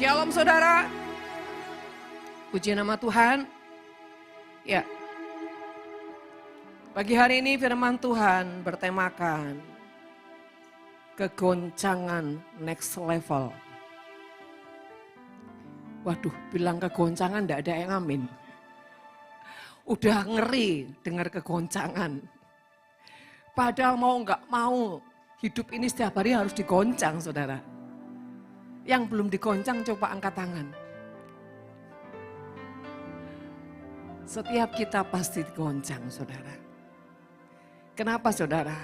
Shalom saudara. Puji nama Tuhan. Ya. Pagi hari ini firman Tuhan bertemakan kegoncangan next level. Waduh, bilang kegoncangan enggak ada yang amin. Udah ngeri dengar kegoncangan. Padahal mau enggak mau hidup ini setiap hari harus digoncang saudara. Yang belum digoncang coba angkat tangan. Setiap kita pasti digoncang saudara. Kenapa saudara?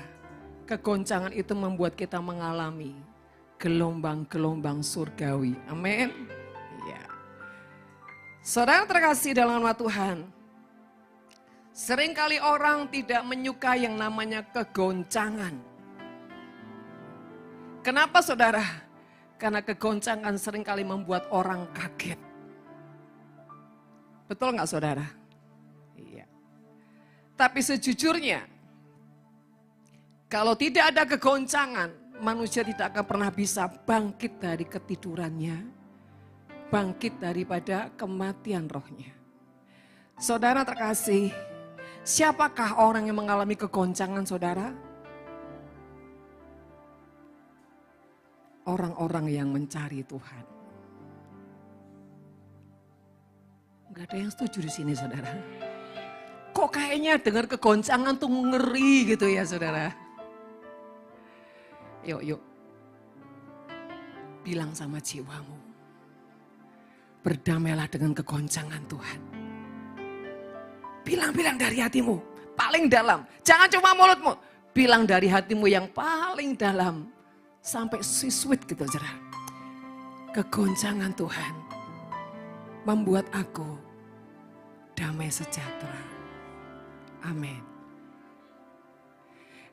Kegoncangan itu membuat kita mengalami gelombang-gelombang surgawi. Amin. Ya. Saudara terkasih dalam nama Tuhan. Seringkali orang tidak menyukai yang namanya kegoncangan. Kenapa saudara? Karena kegoncangan seringkali membuat orang kaget. Betul nggak saudara? Iya. Tapi sejujurnya, kalau tidak ada kegoncangan, manusia tidak akan pernah bisa bangkit dari ketidurannya, bangkit daripada kematian rohnya. Saudara terkasih, siapakah orang yang mengalami kegoncangan saudara? Orang-orang yang mencari Tuhan. Enggak ada yang setuju di sini saudara. Kok kayaknya dengar kegoncangan tuh ngeri gitu ya saudara. Yuk. Bilang sama jiwamu. Berdamailah dengan kegoncangan Tuhan. Bilang dari hatimu. Paling dalam. Jangan cuma mulutmu. Bilang dari hatimu yang paling dalam. Sampai sweet gitu saudara. Kegoncangan Tuhan membuat aku damai sejahtera. Amin.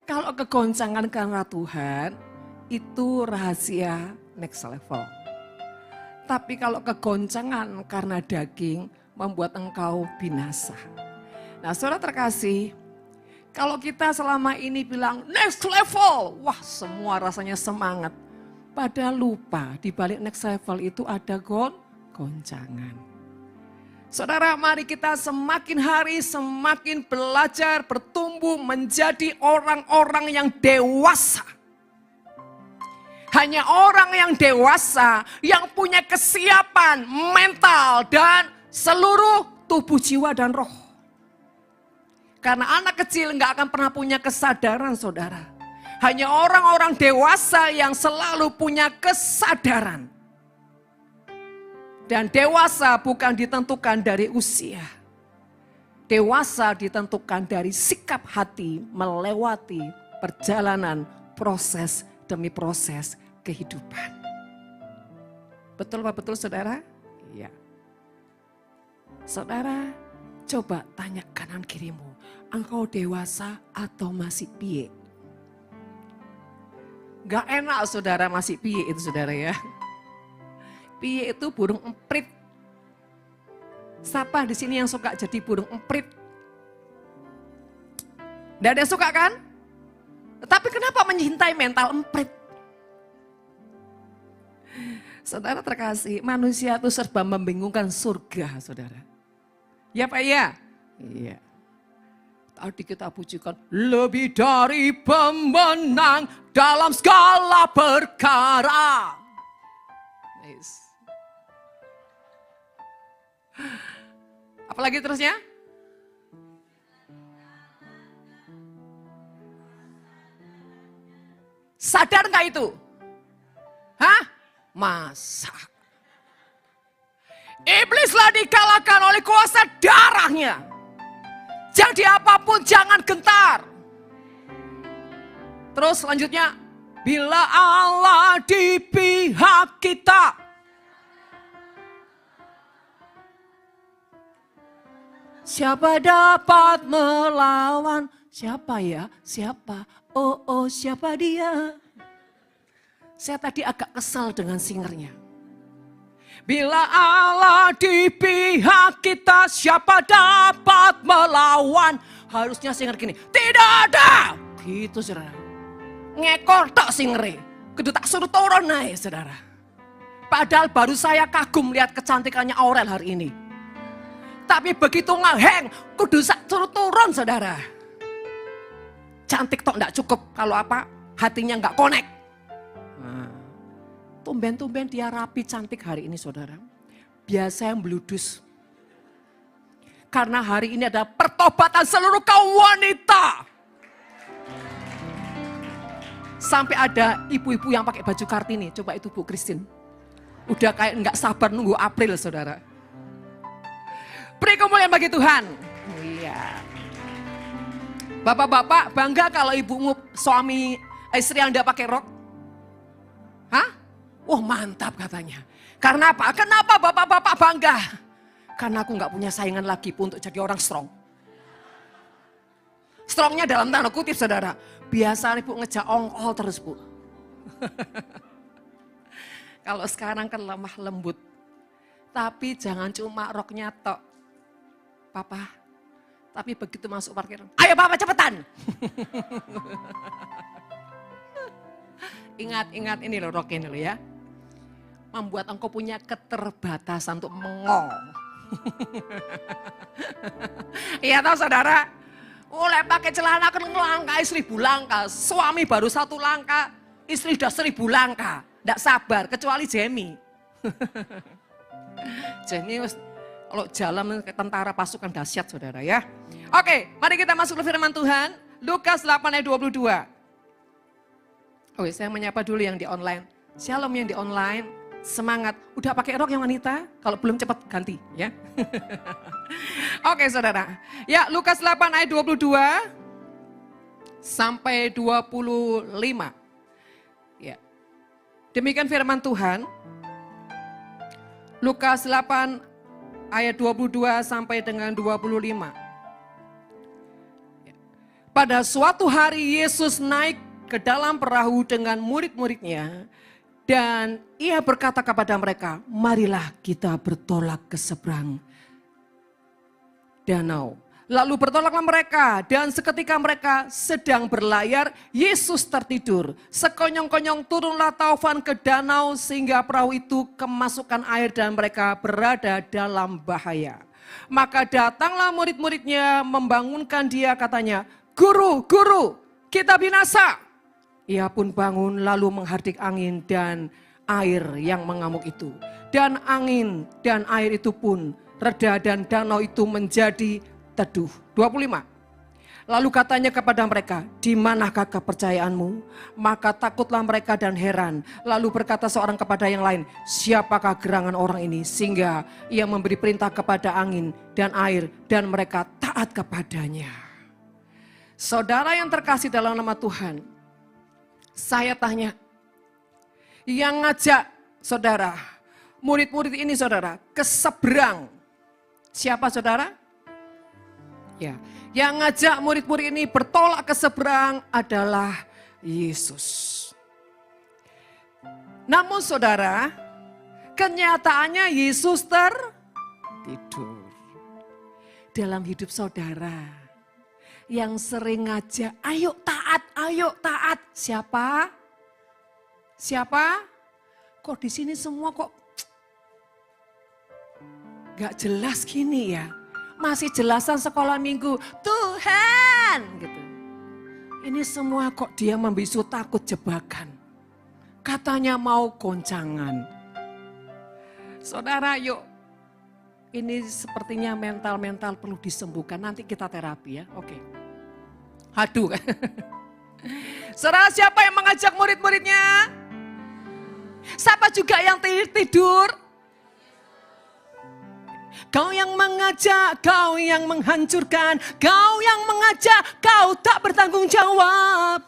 Kalau kegoncangan karena Tuhan itu rahasia next level. Tapi kalau kegoncangan karena daging membuat engkau binasa. Nah saudara terkasih, kalau kita selama ini bilang next level, wah semua rasanya semangat. Padahal lupa di balik next level itu ada goncangan. Saudara, mari kita semakin hari semakin belajar bertumbuh menjadi orang-orang yang dewasa. Hanya orang yang dewasa yang punya kesiapan mental dan seluruh tubuh jiwa dan roh. Karena anak kecil nggak akan pernah punya kesadaran saudara. Hanya orang-orang dewasa yang selalu punya kesadaran. Dan dewasa bukan ditentukan dari usia. Dewasa ditentukan dari sikap hati melewati perjalanan proses demi proses kehidupan. Betul Pak, betul saudara? Iya. Saudara, coba tanya kanan kirimu. Engkau dewasa atau masih piye? Gak enak saudara masih piye itu saudara ya. Piye itu burung emprit. Siapa di sini yang suka jadi burung emprit? Gak ada yang suka kan? Tetapi kenapa menyintai mental emprit? Saudara terkasih, manusia itu serba membingungkan surga saudara. Ya Pak ya? Iya. Tadi kita pujikan lebih dari pemenang dalam segala perkara. Nice. Apalagi terusnya? Sadar nggak itu? Hah? Masa? Iblislah dikalahkan oleh kuasa darahnya. Jadi apapun jangan gentar. Terus selanjutnya, bila Allah di pihak kita. Siapa dapat melawan? Siapa ya? Siapa? Oh siapa dia? Saya tadi agak kesal dengan singernya. Bila Allah di pihak kita, siapa dapat melawan? Harusnya singer gini, tidak ada. Gitu saudara. Ngekor tak singere. Kudu tak suruh turun naik saudara. Padahal baru saya kagum lihat kecantikannya Aurel hari ini. Tapi begitu ngeheng, kudu suruh turun saudara. Cantik tok enggak cukup, kalau apa? Hatinya enggak connect. Nah, tumben-tumben dia rapi cantik hari ini saudara. Biasa yang bludus. Karena hari ini ada pertobatan seluruh kaum wanita. Sampai ada ibu-ibu yang pakai baju Kartini. Coba itu Bu Christine. Udah kayak nggak sabar nunggu April saudara. Beri kemuliaan bagi Tuhan. Iya. Bapak-bapak bangga kalau ibumu suami istri Anda pakai rok? Hah? Wah mantap katanya. Karena apa? Kenapa bapak-bapak bangga? Karena aku nggak punya saingan lagi untuk jadi orang strong. Strongnya dalam tanda kutip saudara. Biasa ibu ngejak ongkol terus bu. Kalau sekarang kan lemah lembut. Tapi jangan cuma roknya tok. Papa. Tapi begitu masuk parkiran. Ayo papa cepetan. Ingat ini loh rok ini loh ya. Membuat engkau punya keterbatasan untuk mengong. Iya tahu saudara. Oleh pakai celana kan langkah 1000 langkah. Suami baru 1 langkah. Istri sudah 1000 langkah. Tidak sabar kecuali Jamie. Jamie kalau jalan ke tentara pasukan dahsyat saudara ya. Oke mari kita masuk ke firman Tuhan. Lukas 8 ayat 22. Oke saya menyapa dulu yang di online. Shalom yang di online. Semangat. Udah pakai rok yang wanita? Kalau belum cepat ganti ya. Oke saudara. Ya Lukas 8 ayat 22 sampai 25. Ya. Demikian firman Tuhan. Lukas 8 ayat 22 sampai dengan 25. Ya. Pada suatu hari Yesus naik ke dalam perahu dengan murid-muridnya. Dan ia berkata kepada mereka, marilah kita bertolak ke seberang danau. Lalu bertolaklah mereka dan seketika mereka sedang berlayar, Yesus tertidur. Sekonyong-konyong turunlah taufan ke danau sehingga perahu itu kemasukan air dan mereka berada dalam bahaya. Maka datanglah murid-muridnya membangunkan dia katanya, Guru, Guru, kita binasa. Ia pun bangun lalu menghardik angin dan air yang mengamuk itu. Dan angin dan air itu pun reda dan danau itu menjadi teduh. 25. Lalu katanya kepada mereka, di manakah kepercayaanmu? Maka takutlah mereka dan heran. Lalu berkata seorang kepada yang lain, siapakah gerangan orang ini? Sehingga ia memberi perintah kepada angin dan air dan mereka taat kepadanya. Saudara yang terkasih dalam nama Tuhan, saya tanya, yang ngajak saudara, murid-murid ini saudara, ke seberang. Siapa saudara? Ya, yang ngajak murid-murid ini bertolak ke seberang adalah Yesus. Namun saudara, kenyataannya Yesus tertidur. Dalam hidup saudara, yang sering ngajak, ayo taat. Siapa? Siapa? Kok di sini semua kok gak jelas gini ya? Masih jelasan sekolah minggu, Tuhan gitu. Ini semua kok dia membisu takut jebakan. Katanya mau goncangan. Saudara yuk, ini sepertinya mental-mental perlu disembuhkan. Nanti kita terapi ya, oke. Aduh. Saudara siapa yang mengajak murid-muridnya? Siapa juga yang tidur? Kau yang mengajak, kau yang menghancurkan, kau yang mengajak, kau tak bertanggung jawab.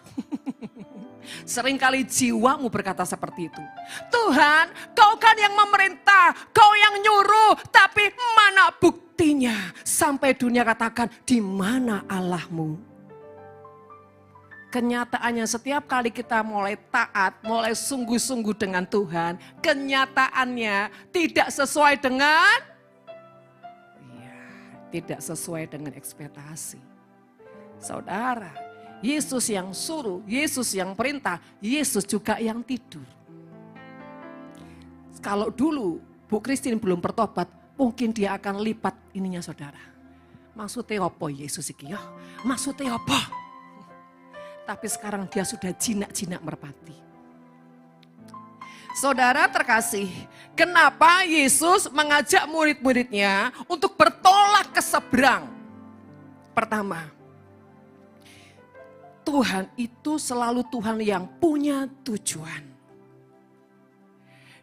Seringkali jiwamu berkata seperti itu. Tuhan, kau kan yang memerintah, kau yang nyuruh, tapi mana buktinya? Sampai dunia katakan, di mana Allahmu? Kenyataannya setiap kali kita mulai taat, mulai sungguh-sungguh dengan Tuhan, kenyataannya tidak sesuai dengan, tidak sesuai dengan ekspektasi. Saudara, Yesus yang suruh, Yesus yang perintah, Yesus juga yang tidur. Kalau dulu Bu Christine belum bertobat, mungkin dia akan lipat ininya saudara. Maksudnya apa Yesus iki ya? Maksudnya apa? Tapi sekarang dia sudah jinak-jinak merpati. Saudara terkasih, kenapa Yesus mengajak murid-muridnya untuk bertolak ke seberang? Pertama, Tuhan itu selalu Tuhan yang punya tujuan.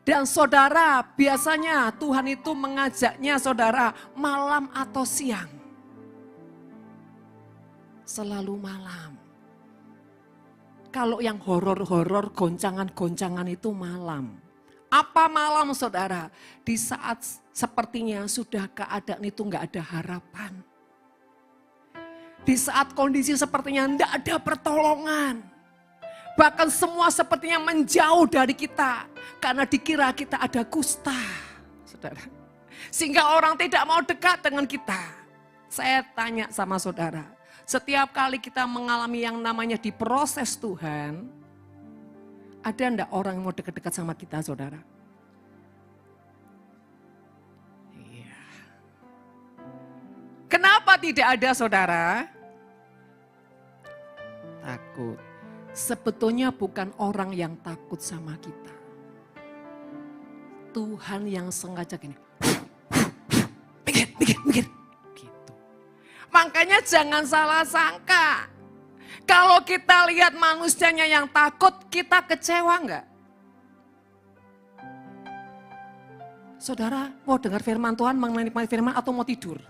Dan saudara, biasanya Tuhan itu mengajaknya saudara malam atau siang. Selalu malam. Kalau yang horor-horor, goncangan-goncangan itu malam. Apa malam saudara? Di saat sepertinya sudah keadaan itu enggak ada harapan. Di saat kondisi sepertinya enggak ada pertolongan. Bahkan semua sepertinya menjauh dari kita. Karena dikira kita ada kusta. Saudara. Sehingga orang tidak mau dekat dengan kita. Saya tanya sama saudara. Setiap kali kita mengalami yang namanya diproses Tuhan, ada enggak orang yang mau dekat-dekat sama kita, saudara? Iya. Kenapa tidak ada, saudara? Takut. Sebetulnya bukan orang yang takut sama kita. Tuhan yang sengaja gini. Mikir. Makanya jangan salah sangka. Kalau kita lihat manusianya yang takut, kita kecewa enggak? Saudara mau dengar firman Tuhan, menikmati firman atau mau tidur?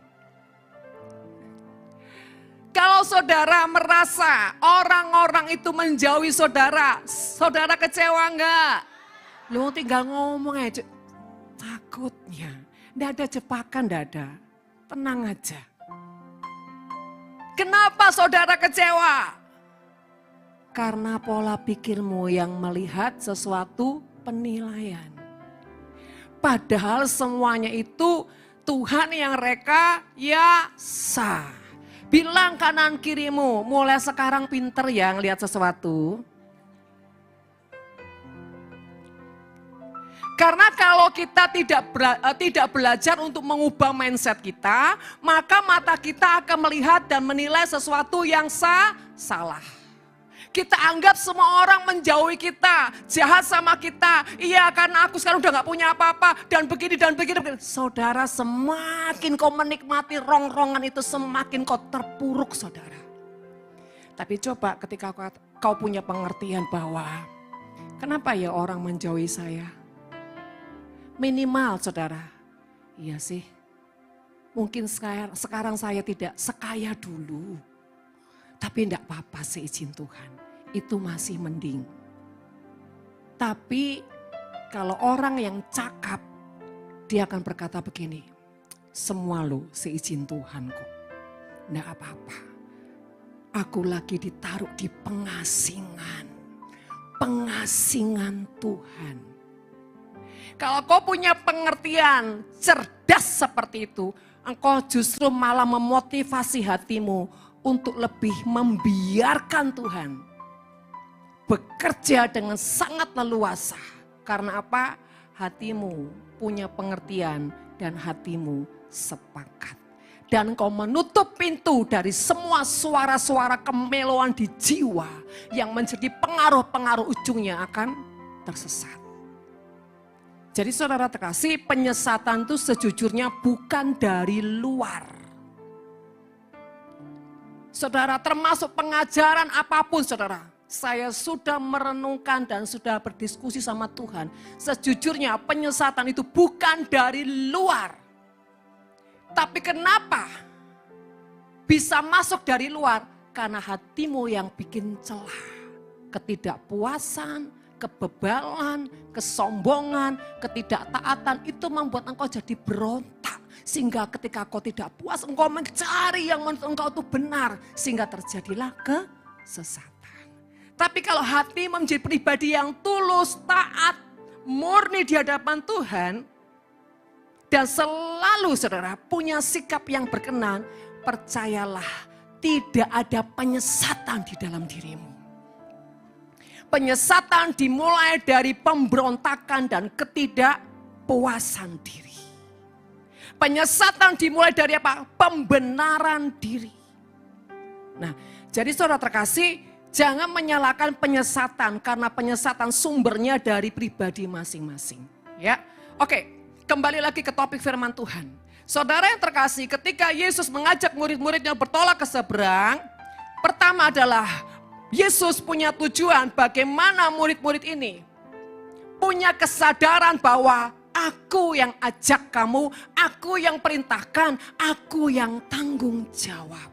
Kalau saudara merasa orang-orang itu menjauhi saudara, saudara kecewa enggak? Lu tinggal ngomong aja. Takutnya, enggak ada jebakan, enggak ada. Tenang aja. Kenapa saudara kecewa? Karena pola pikirmu yang melihat sesuatu penilaian. Padahal semuanya itu Tuhan yang rekayasa. Bilang kanan kirimu, mulai sekarang pinter ya ngelihat sesuatu. Karena kalau kita tidak belajar untuk mengubah mindset kita, maka mata kita akan melihat dan menilai sesuatu yang salah. Kita anggap semua orang menjauhi kita, jahat sama kita. Iya karena aku sekarang udah gak punya apa-apa dan begini. Saudara semakin kau menikmati rongrongan itu semakin kau terpuruk saudara. Tapi coba ketika kau punya pengertian bahwa kenapa ya orang menjauhi saya? Minimal saudara, iya sih mungkin sekarang saya tidak sekaya dulu. Tapi enggak apa-apa seizin Tuhan, itu masih mending. Tapi kalau orang yang cakap, dia akan berkata begini, semua lo seizin Tuhan kok, enggak apa-apa. Aku lagi ditaruh di pengasingan Tuhan. Kalau kau punya pengertian cerdas seperti itu, engkau justru malah memotivasi hatimu untuk lebih membiarkan Tuhan bekerja dengan sangat leluasa. Karena apa? Hatimu punya pengertian dan hatimu sepakat. Dan kau menutup pintu dari semua suara-suara kemeloan di jiwa yang menjadi pengaruh-pengaruh ujungnya akan tersesat. Jadi saudara terkasih, penyesatan itu sejujurnya bukan dari luar. Saudara, termasuk pengajaran apapun saudara. Saya sudah merenungkan dan sudah berdiskusi sama Tuhan. Sejujurnya penyesatan itu bukan dari luar. Tapi kenapa bisa masuk dari luar? Karena hatimu yang bikin celah. Ketidakpuasan, kebebalan, kesombongan, ketidaktaatan itu membuat engkau jadi berontak. Sehingga ketika kau tidak puas, engkau mencari yang menurut engkau itu benar. Sehingga terjadilah kesesatan. Tapi kalau hati menjadi pribadi yang tulus, taat, murni di hadapan Tuhan. Dan selalu saudara punya sikap yang berkenan. Percayalah tidak ada penyesatan di dalam dirimu. Penyesatan dimulai dari pemberontakan dan kepuasan diri. Penyesatan dimulai dari apa? Pembenaran diri. Nah, jadi saudara terkasih, jangan menyalahkan penyesatan karena penyesatan sumbernya dari pribadi masing-masing. Ya, oke, kembali lagi ke topik firman Tuhan. Saudara yang terkasih, ketika Yesus mengajak murid-muridnya bertolak ke seberang, pertama adalah Yesus punya tujuan bagaimana murid-murid ini punya kesadaran bahwa aku yang ajak kamu, aku yang perintahkan, aku yang tanggung jawab.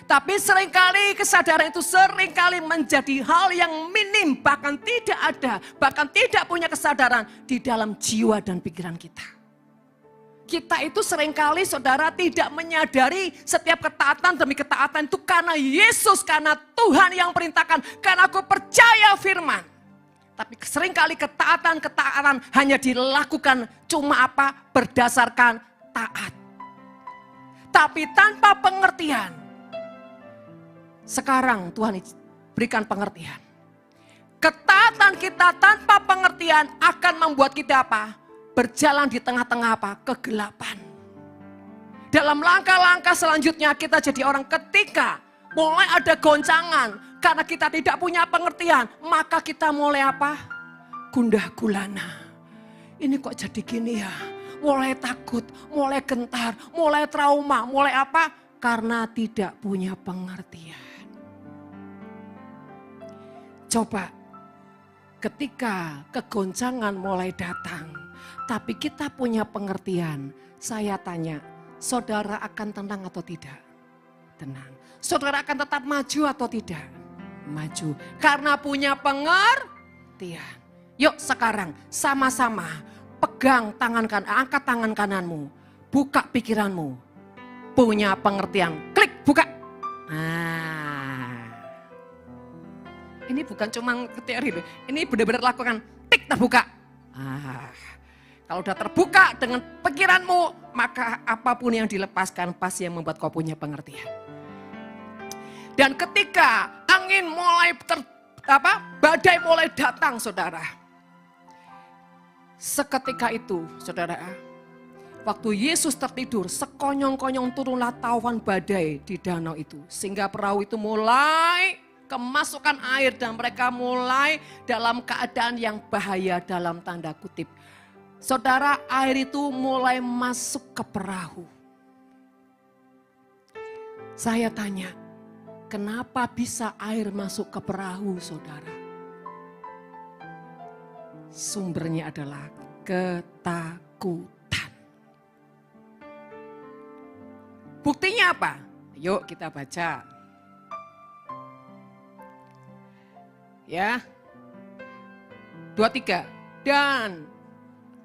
Tapi seringkali kesadaran itu seringkali menjadi hal yang minim, bahkan tidak ada, bahkan tidak punya kesadaran di dalam jiwa dan pikiran kita. Kita itu seringkali saudara tidak menyadari setiap ketaatan demi ketaatan itu karena Yesus, karena Tuhan yang perintahkan, karena aku percaya firman. Tapi seringkali ketaatan hanya dilakukan cuma apa? Berdasarkan taat. Tapi tanpa pengertian. Sekarang Tuhan berikan pengertian. Ketaatan kita tanpa pengertian akan membuat kita apa? Berjalan di tengah-tengah apa? Kegelapan. Dalam langkah-langkah selanjutnya kita jadi orang ketika mulai ada goncangan. Karena kita tidak punya pengertian. Maka kita mulai apa? Gundah gulana. Ini kok jadi gini ya? Mulai takut, mulai gentar, mulai trauma, mulai apa? Karena tidak punya pengertian. Coba ketika kegoncangan mulai datang. Tapi kita punya pengertian. Saya tanya, saudara akan tenang atau tidak? Tenang. Saudara akan tetap maju atau tidak? Maju. Karena punya pengertian. Yuk sekarang sama-sama pegang tangan kanan, angkat tangan kananmu. Buka pikiranmu. Punya pengertian. Klik, buka. Ini bukan cuma teori loh. Ini benar-benar lakukan. Tik, terbuka. Kalau udah terbuka dengan pikiranmu, maka apapun yang dilepaskan pasti yang membuat kau punya pengertian. Dan ketika angin mulai badai mulai datang, saudara. Seketika itu, saudara, waktu Yesus tertidur, sekonyong-konyong turunlah taufan badai di danau itu. Sehingga perahu itu mulai kemasukan air dan mereka mulai dalam keadaan yang bahaya dalam tanda kutip. Saudara, air itu mulai masuk ke perahu. Saya tanya, kenapa bisa air masuk ke perahu, saudara? Sumbernya adalah ketakutan. Buktinya apa? Yuk kita baca. Ya. 23. Dan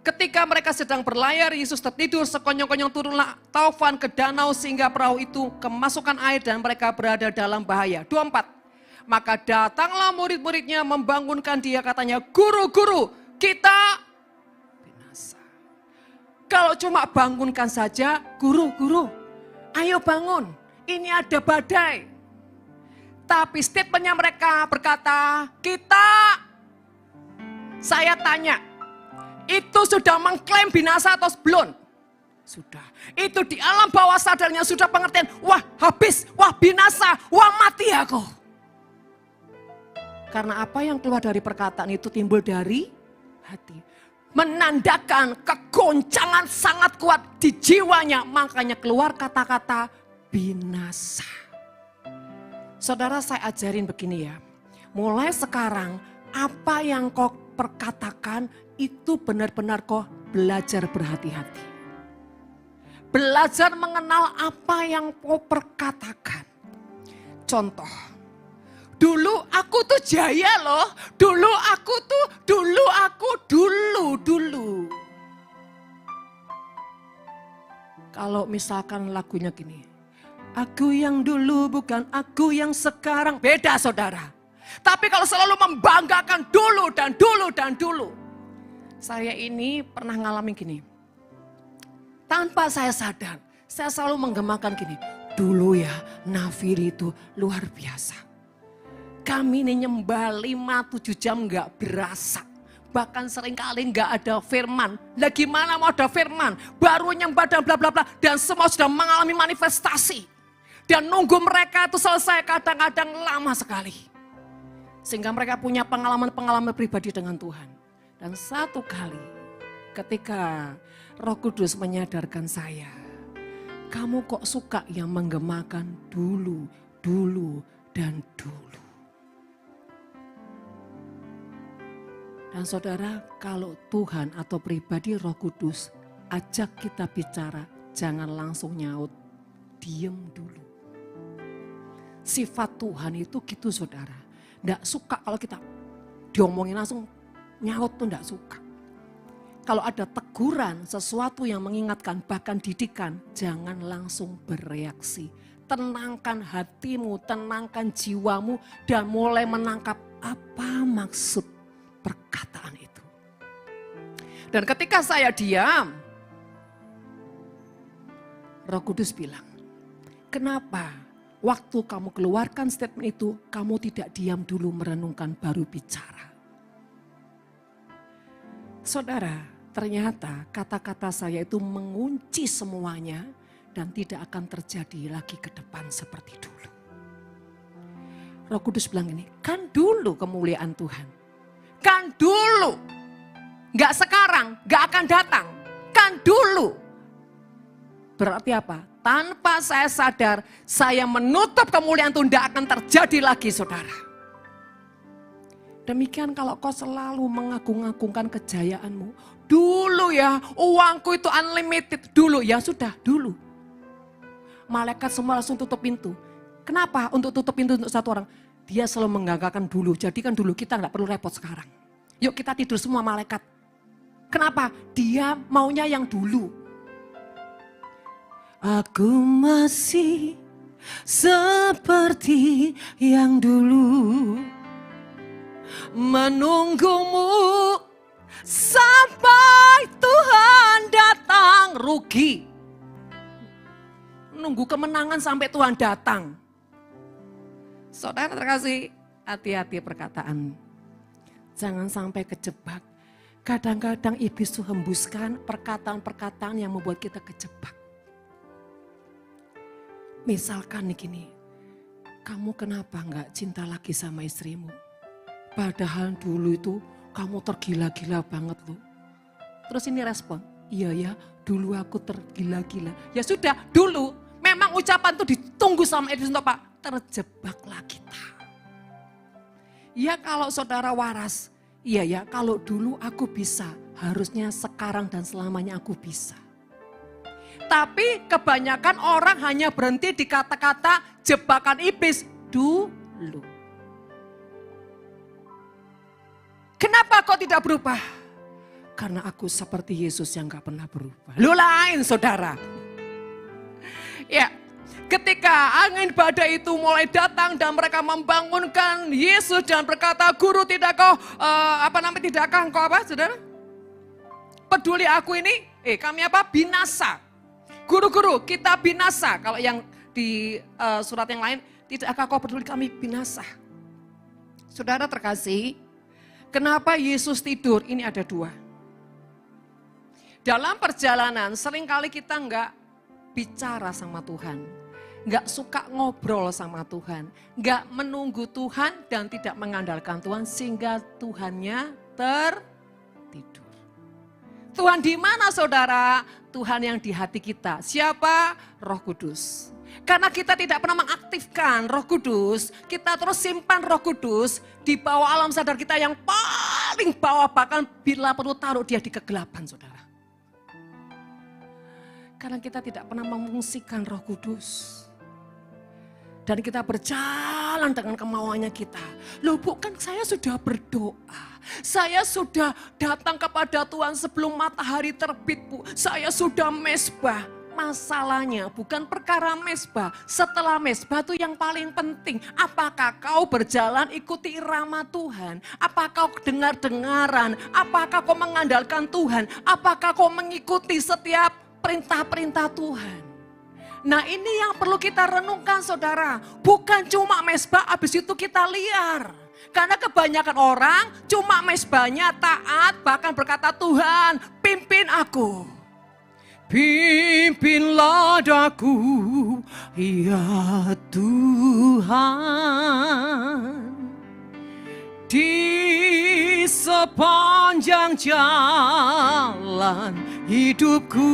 ketika mereka sedang berlayar, Yesus tertidur, sekonyong-konyong turunlah taufan ke danau sehingga perahu itu kemasukan air dan mereka berada dalam bahaya. 24. Maka datanglah murid-muridnya membangunkan dia, katanya, guru-guru, kita binasa. Kalau cuma bangunkan saja, guru-guru, ayo bangun, ini ada badai. Tapi statementnya mereka berkata, saya tanya, itu sudah mengklaim binasa atau belum? Sudah. Itu di alam bawah sadarnya sudah pengertian, wah habis, wah binasa, wah mati aku. Karena apa yang keluar dari perkataan itu timbul dari hati. Menandakan kegoncangan sangat kuat di jiwanya, makanya keluar kata-kata binasa. Saudara, saya ajarin begini ya, mulai sekarang apa yang kau perkatakan itu benar-benar kau belajar berhati-hati. Belajar mengenal apa yang kau perkatakan. Contoh, dulu aku tuh jaya loh, dulu. Kalau misalkan lagunya gini, aku yang dulu bukan aku yang sekarang. Beda saudara. Tapi kalau selalu membanggakan dulu dan dulu. Saya ini pernah ngalamin gini. Tanpa saya sadar, saya selalu menggemakan gini. Dulu ya, Nafiri itu luar biasa. Kami ini nyembah 5-7 jam gak berasa. Bahkan seringkali nggak ada firman. Lah gimana mau ada firman? Baru nyembah dan bla bla bla. Dan semua sudah mengalami manifestasi. Dan nunggu mereka itu selesai kadang-kadang lama sekali. Sehingga mereka punya pengalaman-pengalaman pribadi dengan Tuhan. Dan satu kali ketika Roh Kudus menyadarkan saya. Kamu kok suka yang menggemakan dulu, dan dulu. Dan saudara, kalau Tuhan atau pribadi Roh Kudus ajak kita bicara, jangan langsung nyaut, diem dulu. Sifat Tuhan itu gitu saudara. Nggak suka kalau kita diomongin langsung nyaut tuh nggak suka. Kalau ada teguran, sesuatu yang mengingatkan, bahkan didikan, jangan langsung bereaksi. Tenangkan hatimu, tenangkan jiwamu, dan mulai menangkap apa maksud perkataan itu. Dan ketika saya diam, Roh Kudus bilang, kenapa waktu kamu keluarkan statement itu, kamu tidak diam dulu merenungkan baru bicara. Saudara, ternyata kata-kata saya itu mengunci semuanya dan tidak akan terjadi lagi ke depan seperti dulu. Roh Kudus bilang ini, kan dulu kemuliaan Tuhan. Kan dulu, gak sekarang, gak akan datang. Kan dulu. Berarti apa? Tanpa saya sadar, saya menutup kemuliaan itu tidak akan terjadi lagi saudara. Demikian kalau kau selalu mengagung-agungkan kejayaanmu. Dulu ya, uangku itu unlimited. Dulu, ya sudah, dulu. Malaikat semua langsung tutup pintu. Kenapa untuk tutup pintu untuk satu orang? Dia selalu menggagalkan dulu. Jadi kan dulu kita nggak perlu repot sekarang. Yuk kita tidur semua malaikat. Kenapa? Dia maunya yang dulu. Aku masih seperti yang dulu. Menunggumu sampai Tuhan datang. Rugi. Nunggu kemenangan sampai Tuhan datang. Saudara terkasih, hati-hati perkataan. Jangan sampai kejebak. Kadang-kadang iblis itu hembuskan perkataan-perkataan yang membuat kita kejebak. Misalkan nih gini, kamu kenapa nggak cinta lagi sama istrimu? Padahal dulu itu kamu tergila-gila banget loh. Terus ini respon, iya ya dulu aku tergila-gila. Ya sudah dulu, memang ucapan itu ditunggu sama iblis untuk apa? Terjebaklah kita. Ya kalau saudara waras, iya ya kalau dulu aku bisa, harusnya sekarang dan selamanya aku bisa. Tapi kebanyakan orang hanya berhenti di kata-kata jebakan iblis dulu. Kenapa kau tidak berubah? Karena aku seperti Yesus yang gak pernah berubah. Lu lain saudara. Ya. Ketika angin badai itu mulai datang dan mereka membangunkan Yesus dan berkata, Guru tidakkah engkau apa saudara? Peduli aku ini, kami apa? Binasa. Guru-guru kita binasa. Kalau yang di surat yang lain, tidakkah kau peduli kami binasa? Saudara terkasih, kenapa Yesus tidur? Ini ada dua. Dalam perjalanan seringkali kita enggak bicara sama Tuhan. Gak suka ngobrol sama Tuhan, gak menunggu Tuhan dan tidak mengandalkan Tuhan sehingga Tuhannya tertidur. Tuhan di mana saudara? Tuhan yang di hati kita. Siapa? Roh Kudus. Karena kita tidak pernah mengaktifkan Roh Kudus, kita terus simpan Roh Kudus di bawah alam sadar kita yang paling bawah, bahkan bila perlu taruh dia di kegelapan saudara. Karena kita tidak pernah memfungsikan Roh Kudus. Dan kita berjalan dengan kemauannya kita. Loh bukan saya sudah berdoa. Saya sudah datang kepada Tuhan sebelum matahari terbit Bu. Saya sudah mesbah. Masalahnya bukan perkara mesbah. Setelah mesbah itu yang paling penting. Apakah kau berjalan ikuti irama Tuhan? Apakah kau dengar-dengaran? Apakah kau mengandalkan Tuhan? Apakah kau mengikuti setiap perintah-perintah Tuhan? Nah ini yang perlu kita renungkan saudara. Bukan cuma mesbah habis itu kita liar. Karena kebanyakan orang cuma mesbahnya taat, bahkan berkata, Tuhan pimpin aku. Pimpinlah daku, ya Tuhan. Di sepanjang jalan hidupku.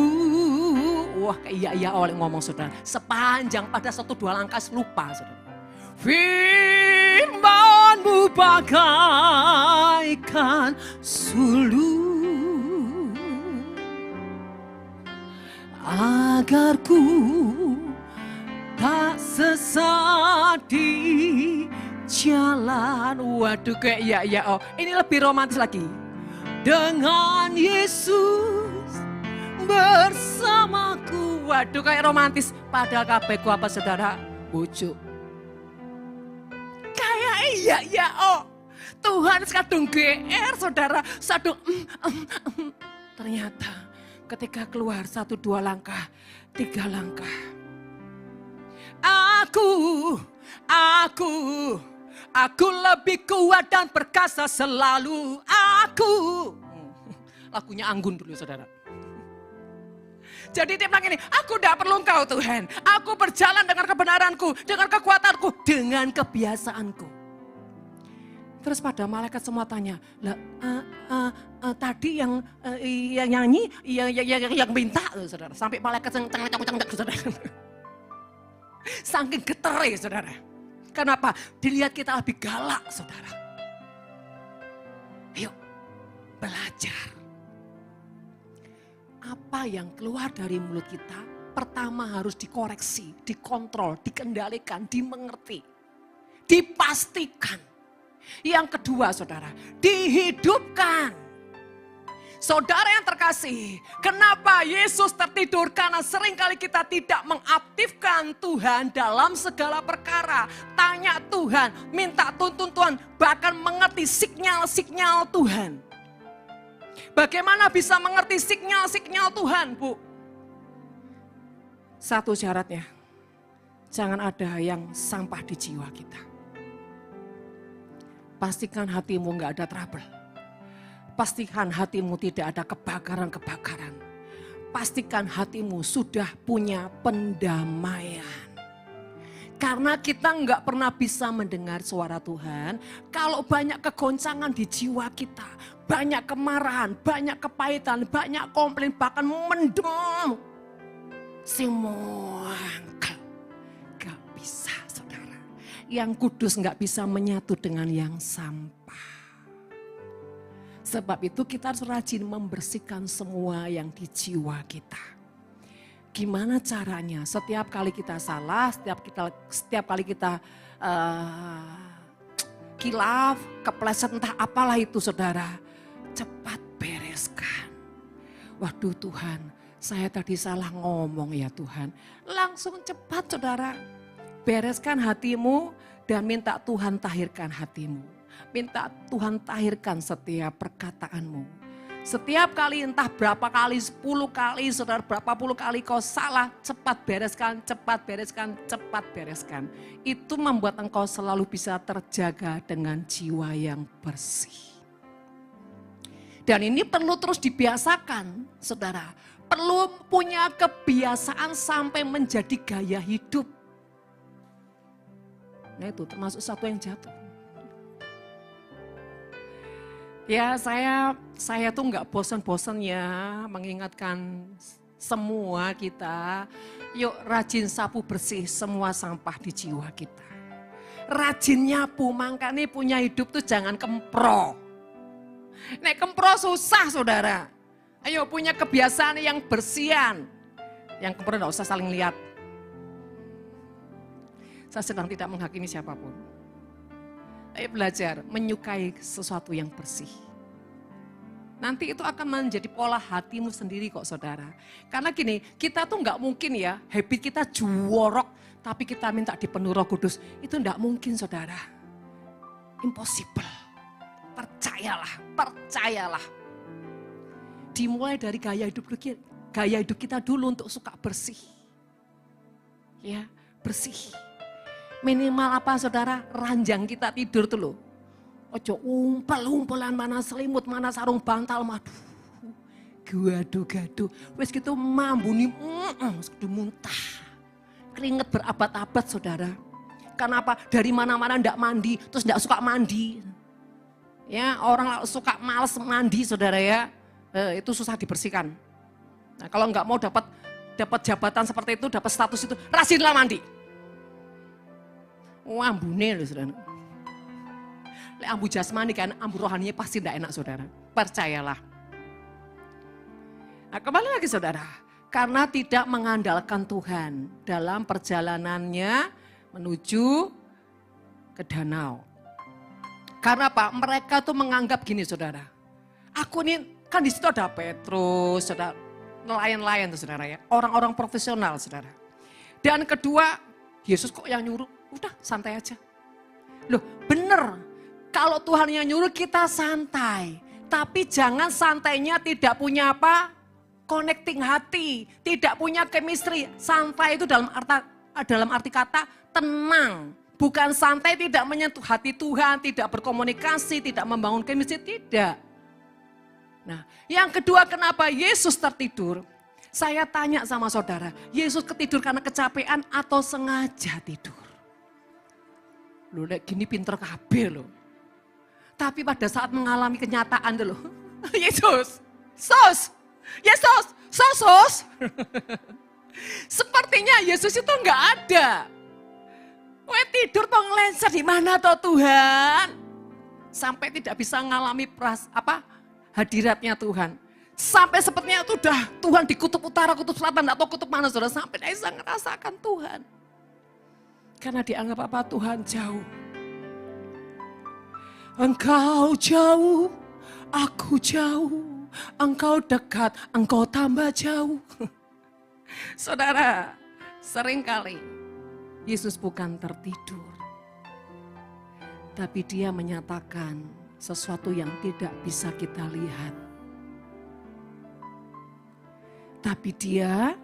Wah, iya oleh ngomong saudara. Sepanjang pada 1-2 langkah lupa saudara. Firman-Mu bagaikan suluh, agar ku tak sesat di jalan. Waduh, kayak iya. Oh, ini lebih romantis lagi. Dengan Yesus bersamaku. Waduh, kayak romantis. Padahal kabehku apa saudara? Bujuk. Kayak iya. Oh, Tuhan sekadung GR saudara. Sadung ternyata ketika keluar 1-2 langkah, 3 langkah. Aku lebih kuat dan perkasa selalu. Lagunya Anggun dulu saudara. Jadi dia bilang ini, aku tidak perlu Engkau Tuhan. Aku berjalan dengan kebenaranku, dengan kekuatanku, dengan kebiasaanku. Terus pada malaikat semua tanya, tadi yang nyanyi, yang minta, saudara. Sampai malaikat saudara. Saking getere saudara. Kenapa? Dilihat kita lebih galak saudara. Ayo belajar. Apa yang keluar dari mulut kita pertama harus dikoreksi, dikontrol, dikendalikan, dimengerti, dipastikan. Yang kedua saudara, dihidupkan. Saudara yang terkasih, kenapa Yesus tertidur? Karena seringkali kita tidak mengaktifkan Tuhan dalam segala perkara. Tanya Tuhan, minta tuntun Tuhan, bahkan mengerti sinyal-sinyal Tuhan. Bagaimana bisa mengerti sinyal-sinyal Tuhan, Bu? Satu syaratnya, jangan ada yang sampah di jiwa kita. Pastikan hatimu gak ada trouble. Pastikan hatimu tidak ada kebakaran-kebakaran. Pastikan hatimu sudah punya pendamaian. Karena kita nggak pernah bisa mendengar suara Tuhan kalau banyak kegoncangan di jiwa kita. Banyak kemarahan, banyak kepahitan, banyak komplain, bahkan mendem. Semua nggak bisa saudara. Yang kudus nggak bisa menyatu dengan yang sampah. Sebab itu kita harus rajin membersihkan semua yang di jiwa kita. Gimana caranya? Setiap kali kita salah, setiap kali kita kilaf, kepleset entah apalah itu saudara, cepat bereskan. Waduh Tuhan, saya tadi salah ngomong ya Tuhan. Langsung cepat saudara, bereskan hatimu dan minta Tuhan tahirkan hatimu. Minta Tuhan tahirkan setiap perkataanmu. Setiap kali entah berapa kali, 10 kali, saudara berapa puluh kali kau salah, cepat bereskan, cepat bereskan, cepat bereskan. Itu membuat engkau selalu bisa terjaga dengan jiwa yang bersih. Dan ini perlu terus dibiasakan, saudara. Perlu punya kebiasaan sampai menjadi gaya hidup. Nah itu termasuk satu yang jatuh. Ya saya tuh nggak bosan-bosan ya mengingatkan semua kita. Yuk rajin sapu bersih semua sampah di jiwa kita. Rajin nyapu, makanya punya hidup tuh jangan kempro. Nek kempro susah saudara. Ayo punya kebiasaan yang bersihan. Yang kempro nggak usah saling lihat. Saya sedang tidak menghakimi siapapun. Ayo belajar menyukai sesuatu yang bersih. Nanti itu akan menjadi pola hatimu sendiri kok saudara. Karena gini, kita tuh nggak mungkin ya, habit kita jorok, tapi kita minta dipenuhi Roh Kudus. Itu nggak mungkin saudara. Impossible. Percayalah. Dimulai dari gaya hidup kita dulu untuk suka bersih. Ya, bersih. Minimal apa saudara, ranjang kita tidur tuh loh. Ojo umpel-umpelan, mana selimut, mana sarung bantal, maduh. Gaduh-gaduh. Wes gitu mambuni, kudu muntah. Keringet berabad-abad saudara. Kenapa? Dari mana-mana ndak mandi, terus ndak suka mandi. Ya, orang suka males mandi saudara ya. Itu susah dibersihkan. Nah, kalau nggak mau dapat jabatan seperti itu, dapat status itu, rajinlah mandi. Ambune loh saudara. Lek ambu jasmani kan, ambu rohaninya pasti tidak enak saudara. Percayalah. Nah, kembali lagi saudara. Karena tidak mengandalkan Tuhan dalam perjalanannya menuju ke danau. Karena apa? Mereka tuh menganggap gini saudara. Aku ini, kan di situ ada Petrus, saudara. Nelayan-nelayan tuh saudara ya. Orang-orang profesional saudara. Dan kedua, Yesus kok yang nyuruh? Udah santai aja. Loh bener. Kalau Tuhan yang nyuruh kita santai. Tapi jangan santainya tidak punya apa? Connecting hati. Tidak punya chemistry. Santai itu dalam arti kata tenang. Bukan santai tidak menyentuh hati Tuhan. Tidak berkomunikasi. Tidak membangun chemistry. Tidak. Nah yang kedua kenapa Yesus tertidur? Saya tanya sama saudara. Yesus ketidur karena kecapean atau sengaja tidur? Loh gini pinter kabeh loh. Tapi pada saat mengalami kenyataan dulu, Yesus. Sepertinya Yesus itu enggak ada. Tidur toh ngelenser di mana toh Tuhan? Sampai tidak bisa mengalami hadiratnya Tuhan. Sampai sepertinya itu udah Tuhan di kutub utara, kutub selatan, atau kutub mana saudara. Sampai dia bisa ngerasakan Tuhan. Karena dianggap apa? Tuhan jauh. Engkau jauh, aku jauh, engkau dekat, engkau tambah jauh. Saudara, seringkali Yesus bukan tertidur. Tapi dia menyatakan sesuatu yang tidak bisa kita lihat. Tapi dia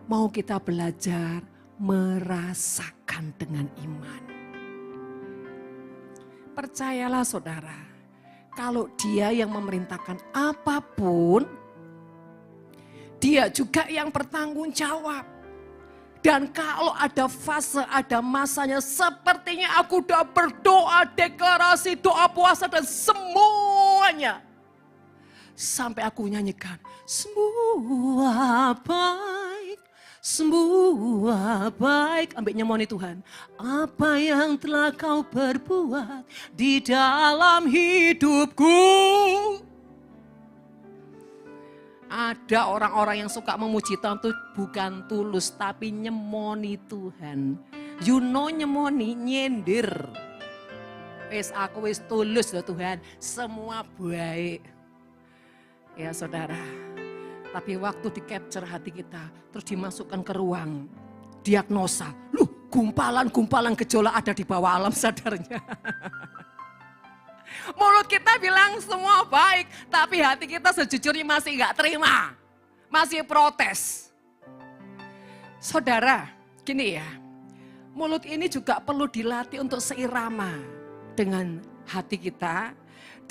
mau kita belajar merasakan dengan iman. Percayalah saudara, kalau dia yang memerintahkan apapun, dia juga yang bertanggung jawab. Dan kalau ada fase, ada masanya, sepertinya aku udah berdoa, deklarasi, doa puasa dan semuanya. Sampai aku nyanyikan, semua baik. Semua baik, ambil nyemoni Tuhan. Apa yang telah kau perbuat di dalam hidupku. Ada orang-orang yang suka memuji Tuhan itu bukan tulus, tapi nyemoni Tuhan. You know nyemoni, nyindir. Aku wis tulus loh Tuhan, semua baik. Ya saudara. Tapi waktu di-capture hati kita, terus dimasukkan ke ruang diagnosa. Loh, gumpalan-gumpalan gejolak ada di bawah alam sadarnya. Mulut kita bilang semua baik, tapi hati kita sejujurnya masih gak terima. Masih protes. Saudara, gini ya, mulut ini juga perlu dilatih untuk seirama dengan hati kita.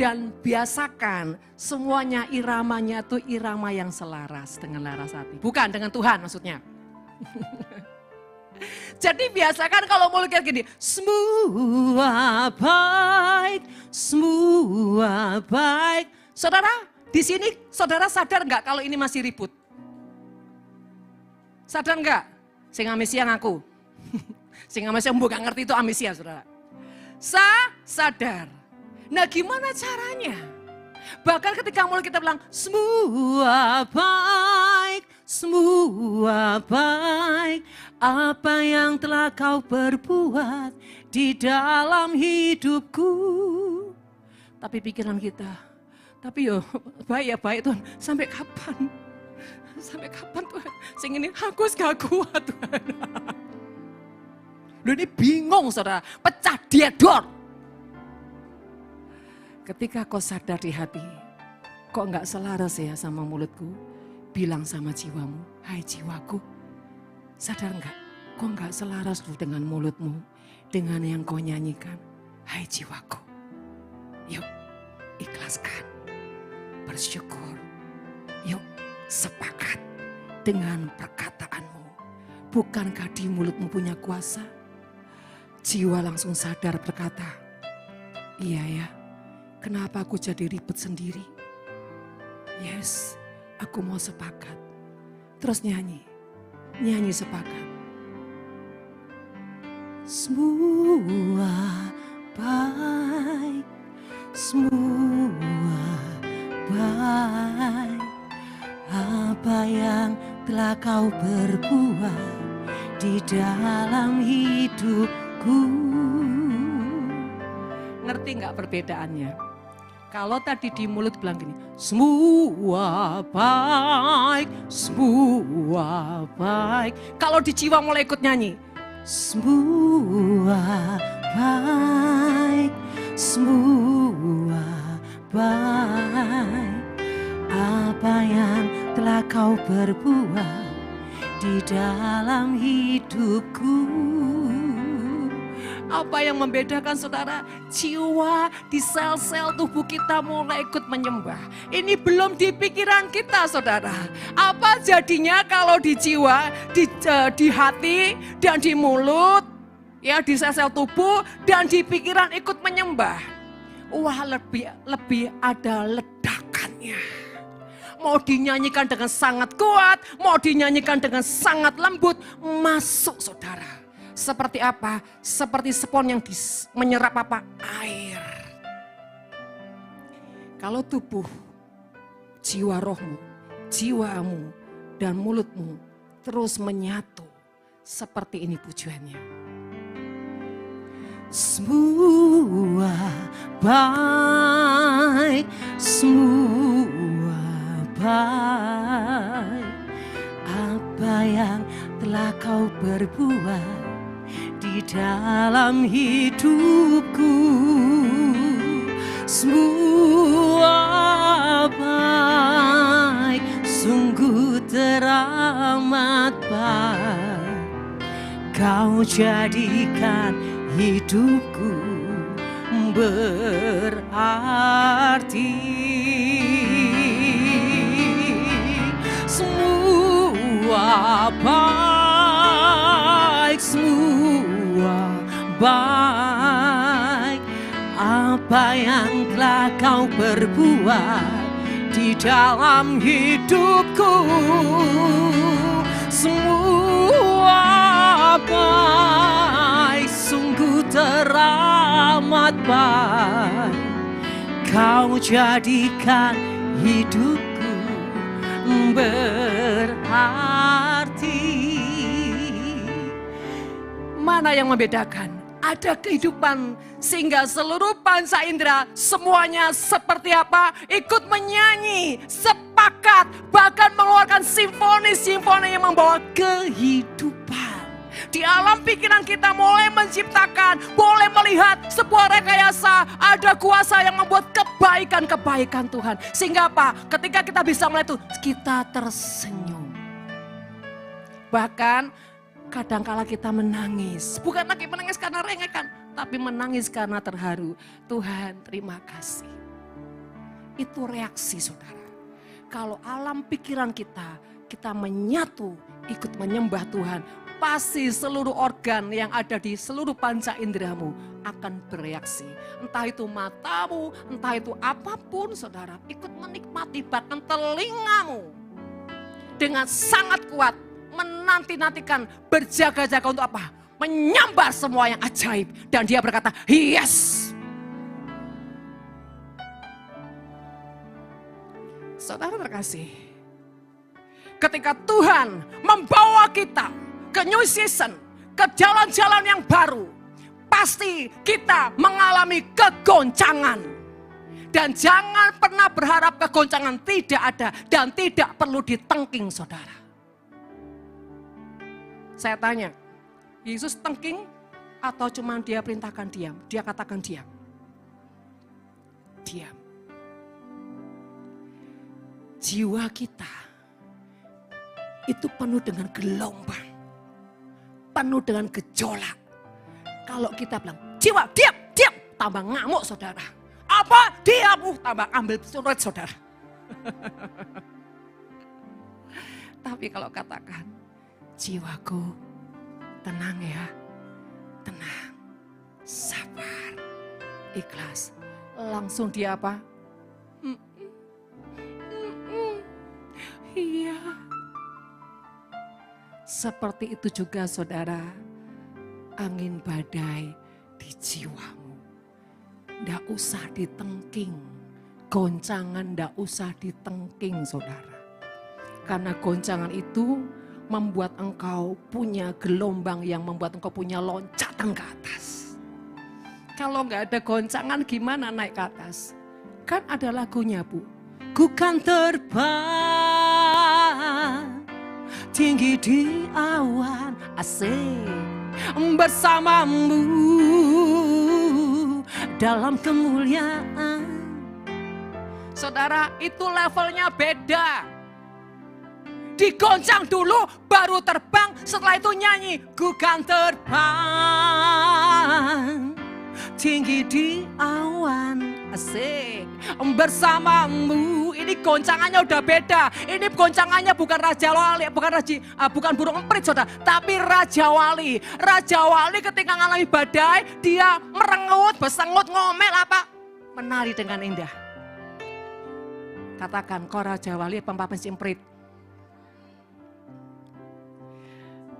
Dan biasakan semuanya iramanya itu irama yang selaras dengan laras hati. Bukan dengan Tuhan maksudnya. Jadi biasakan kalau mulut kita gini. Semua baik, semua baik. Saudara, di sini saudara sadar nggak kalau ini masih ribut? Sadar nggak? Sing amnesia ngaku. Sing amnesia gak ngerti itu amnesia saudara. Sadar. Nah gimana caranya? Bahkan ketika mulut kita bilang semua baik, semua baik. Apa yang telah kau perbuat di dalam hidupku. Tapi pikiran kita, tapi yo baik ya baik Tuhan. Sampai kapan? Sampai kapan Tuhan? Sing ini aku gak kuat Tuhan. Lu ini bingung saudara, pecah diedor. Ketika kau sadar di hati, kok enggak selaras ya sama mulutku? Bilang sama jiwamu, hai jiwaku, sadar enggak? Kok enggak selaras lu dengan mulutmu, dengan yang kau nyanyikan, hai jiwaku. Yuk, ikhlaskan. Bersyukur. Yuk, sepakat dengan perkataanmu. Bukankah di mulutmu punya kuasa? Jiwa langsung sadar berkata, iya ya, kenapa aku jadi ribet sendiri? Yes, aku mau sepakat. Terus nyanyi sepakat. Semua baik, semua baik. Apa yang telah kau berbuat di dalam hidupku. Ngerti gak perbedaannya? Kalau tadi di mulut bilang gini, semua baik, semua baik. Kalau di jiwa mulai ikut nyanyi, semua baik, semua baik. Apa yang telah kau berbuat di dalam hidupku. Apa yang membedakan saudara? Jiwa di sel-sel tubuh kita mulai ikut menyembah. Ini belum di pikiran kita saudara. Apa jadinya kalau di jiwa, di hati dan di mulut, ya di sel-sel tubuh dan di pikiran ikut menyembah. Wah, lebih ada ledakannya. Mau dinyanyikan dengan sangat kuat, mau dinyanyikan dengan sangat lembut, masuk saudara. Seperti apa? Seperti spon yang menyerap apa? Air. Kalau tubuh, jiwa rohmu, jiwamu, dan mulutmu terus menyatu. Seperti ini pujiannya. Semua baik, semua baik. Apa yang telah kau berbuat di dalam hidupku, semua baik, sungguh teramat baik. Kau jadikan hidupku berarti. Semua baik, semua baik. Apa yang telah kau berbuat di dalam hidupku, semua baik, sungguh teramat baik. Kau jadikan hidupku berarti. Mana yang membedakan? Ada kehidupan sehingga seluruh panca indera semuanya seperti apa? Ikut menyanyi, sepakat, bahkan mengeluarkan simfoni-simfoni yang membawa kehidupan. Di alam pikiran kita mulai menciptakan, boleh melihat sebuah rekayasa, ada kuasa yang membuat kebaikan-kebaikan Tuhan. Sehingga apa? Ketika kita bisa melihat itu, kita tersenyum. Bahkan kadangkala kita menangis, bukan lagi menangis karena rengekan, tapi menangis karena terharu. Tuhan, terima kasih. Itu reaksi saudara. Kalau alam pikiran kita menyatu, ikut menyembah Tuhan, pasti seluruh organ yang ada di seluruh panca inderamu akan bereaksi. Entah itu matamu, entah itu apapun saudara, ikut menikmati, bahkan telingamu dengan sangat kuat menanti-nantikan, berjaga-jaga untuk apa? Menyambar semua yang ajaib. Dan dia berkata, yes. Saudara terkasih, ketika Tuhan membawa kita ke new season, ke jalan-jalan yang baru, pasti kita mengalami kegoncangan. Dan jangan pernah berharap kegoncangan tidak ada dan tidak perlu ditengking saudara. Saya tanya, Yesus tengking atau cuma dia perintahkan diam? Dia katakan diam. Diam. Jiwa kita itu penuh dengan gelombang, penuh dengan gejolak. Kalau kita bilang, jiwa diam, diam, tambah ngamuk saudara. apa? Dia tambah ambil surat saudara. Tapi kalau katakan, jiwaku tenang ya, tenang, sabar, ikhlas. Langsung dia apa? Iya. Seperti itu juga saudara, angin badai di jiwamu. Nggak usah ditengking, goncangan nggak usah ditengking saudara. Karena goncangan itu membuat engkau punya gelombang yang membuat engkau punya loncatan ke atas. Kalau nggak ada goncangan gimana naik ke atas? Kan ada lagunya Bu. Ku kan terbang tinggi di awan asik bersamamu dalam kemuliaan. Saudara, itu levelnya beda. Digoncang dulu baru terbang, setelah itu nyanyi. Ku kan terbang tinggi di awan asik bersamamu. Ini goncangannya udah beda. Ini goncangannya bukan Raja Wali, bukan burung emprit saudara, tapi Raja Wali. Raja Wali ketika mengalami badai, dia merengut, bersengut, ngomel apa? Menari dengan indah. Katakan, kau Raja Wali apa emprit?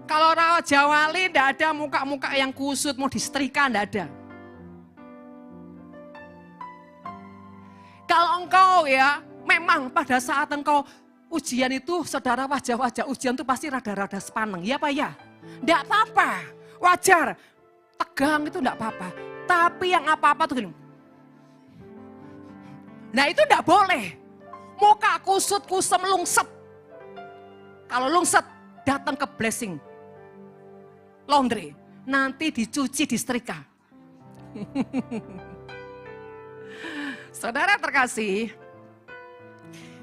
Kalau Raja Wali tidak ada muka-muka yang kusut, mau disetrika tidak ada. Kalau engkau ya, memang pada saat engkau ujian itu, saudara, wajah-wajah ujian itu pasti rada-rada sepaneng. Ya Pak ya? Tidak apa-apa, wajar. Tegang itu tidak apa-apa. Tapi yang apa-apa tuh gini. Nah itu tidak boleh. Muka kusut, kusem, lungset. Kalau lungset, datang ke blessing. Laundry. Nanti dicuci, disetrika. Saudara terkasih,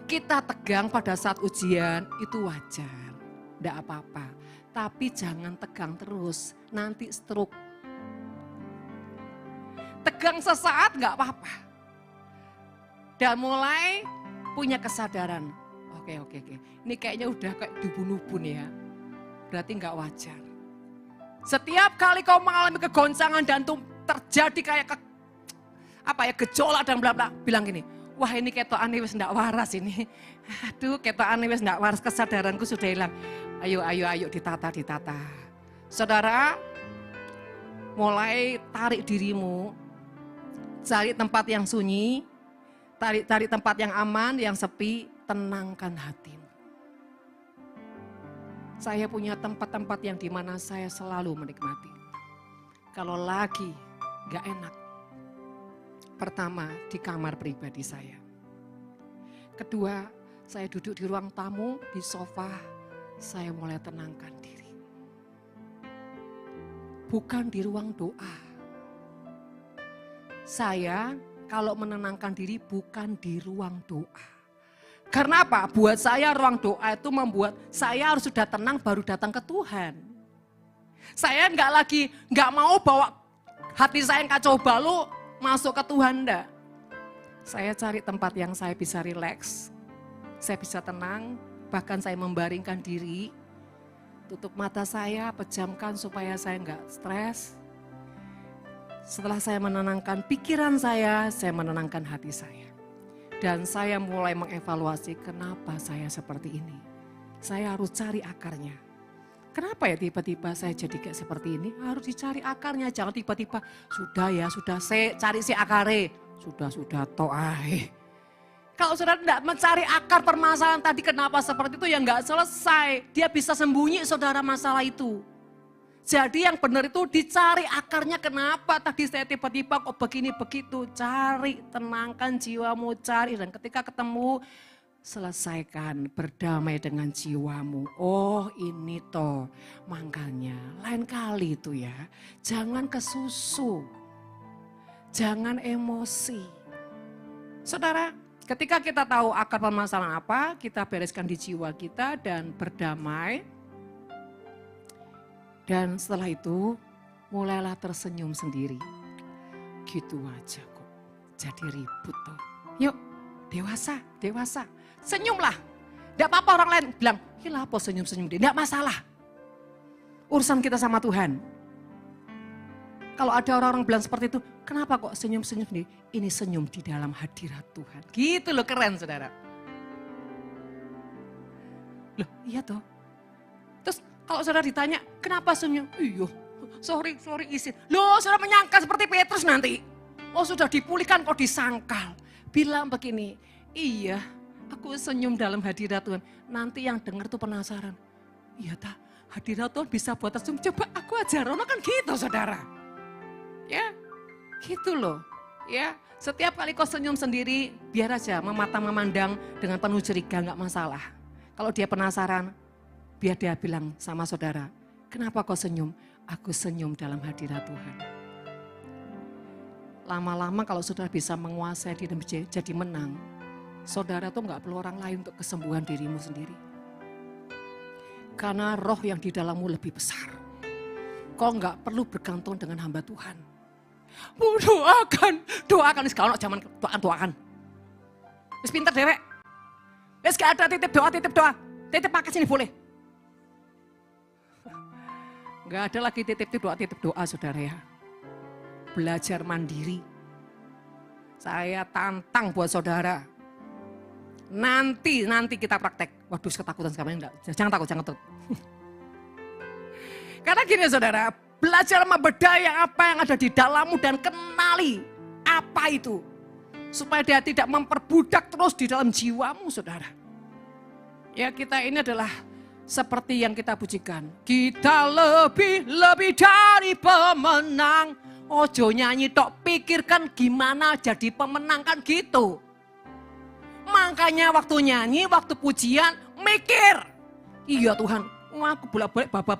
kita tegang pada saat ujian itu wajar, tidak apa-apa. Tapi jangan tegang terus, nanti stroke. Tegang sesaat nggak apa-apa. Dan mulai punya kesadaran, oke. Ini kayaknya udah kayak dubun-ubun ya, berarti nggak wajar. Setiap kali kau mengalami kegoncangan dan terjadi kayak gejolak dan bla bla, bilang gini, wah ini ketokane wis ndak waras ini. Aduh, ketokane wis ndak waras, kesadaranku sudah hilang. Ayo ditata. Saudara, mulai tarik dirimu, cari tempat yang sunyi, cari tempat yang aman, yang sepi, tenangkan hatimu. Saya punya tempat-tempat yang dimana saya selalu menikmati. Kalau lagi gak enak, pertama, di kamar pribadi saya. Kedua, saya duduk di ruang tamu, di sofa, saya mulai tenangkan diri. Bukan di ruang doa. Saya kalau menenangkan diri bukan di ruang doa. Karena apa? Buat saya ruang doa itu membuat saya harus sudah tenang baru datang ke Tuhan. Saya nggak mau bawa hati saya yang kacau balau, masuk ke Tuhan enggak. Saya cari tempat yang saya bisa rileks, saya bisa tenang, bahkan saya membaringkan diri, tutup mata saya, pejamkan supaya saya enggak stres. Setelah saya menenangkan pikiran saya menenangkan hati saya. Dan saya mulai mengevaluasi kenapa saya seperti ini. Saya harus cari akarnya. Kenapa ya tiba-tiba saya jadi kayak seperti ini? Harus dicari akarnya, jangan tiba-tiba sudah saya cari si akare. Sudah toai. Kalau saudara tidak mencari akar permasalahan tadi kenapa seperti itu ya nggak selesai. Dia bisa sembunyi saudara masalah itu. Jadi yang benar itu dicari akarnya kenapa tadi saya tiba-tiba kok begini begitu. Cari, tenangkan jiwamu, cari. Dan ketika ketemu, selesaikan, berdamai dengan jiwamu. Oh ini toh, makanya lain kali itu ya, jangan kesusu, jangan emosi. Saudara, ketika kita tahu akar permasalahan apa, kita bereskan di jiwa kita dan berdamai. Dan setelah itu, mulailah tersenyum sendiri. Gitu aja kok. jadi ribut tuh. Yuk, dewasa. Senyumlah. Tidak apa-apa orang lain bilang, gila apa senyum-senyum dia. Tidak masalah. Urusan kita sama Tuhan. Kalau ada orang-orang bilang seperti itu, kenapa kok senyum-senyum sendiri? Ini senyum di dalam hadirat Tuhan. Gitu loh, keren saudara. Loh iya toh. Terus kalau saudara ditanya, kenapa senyum? Iya, sorry izin. Loh saudara menyangka seperti Petrus nanti. Oh sudah dipulihkan kok disangkal. Bilang begini, iya aku senyum dalam hadirat Tuhan. Nanti yang dengar tuh penasaran. Iya tak, hadirat Tuhan bisa buat senyum. Coba aku ajar, kan gitu saudara. Ya, gitu loh. Ya, setiap kali kau senyum sendiri, biar aja memata memandang dengan penuh curiga, nggak masalah. Kalau dia penasaran, biar dia bilang sama saudara, kenapa kau senyum? Aku senyum dalam hadirat Tuhan. Lama-lama kalau saudara bisa menguasai diri dan jadi menang, saudara tuh nggak perlu orang lain untuk kesembuhan dirimu sendiri. Karena roh yang di dalammu lebih besar. Kau nggak perlu bergantung dengan hamba Tuhan. Doakan. Sekarang zaman doakan. Wis pinter dewek. Wis gak ada titip doa. Titip pakai sini boleh. Gak ada lagi titip doa saudara ya. Belajar mandiri. Saya tantang buat saudara. Nanti kita praktek. Waduh ketakutan sekarang enggak. Jangan takut. Karena gini saudara, belajar membedaya apa yang ada di dalammu dan kenali apa itu. Supaya dia tidak memperbudak terus di dalam jiwamu saudara. Ya kita ini adalah seperti yang kita pujikan. Kita lebih dari pemenang. Ojo nyanyi tok, pikirkan gimana jadi pemenang kan gitu. Makanya waktu nyanyi, waktu pujian, mikir. Iya Tuhan, aku bolak-balik babak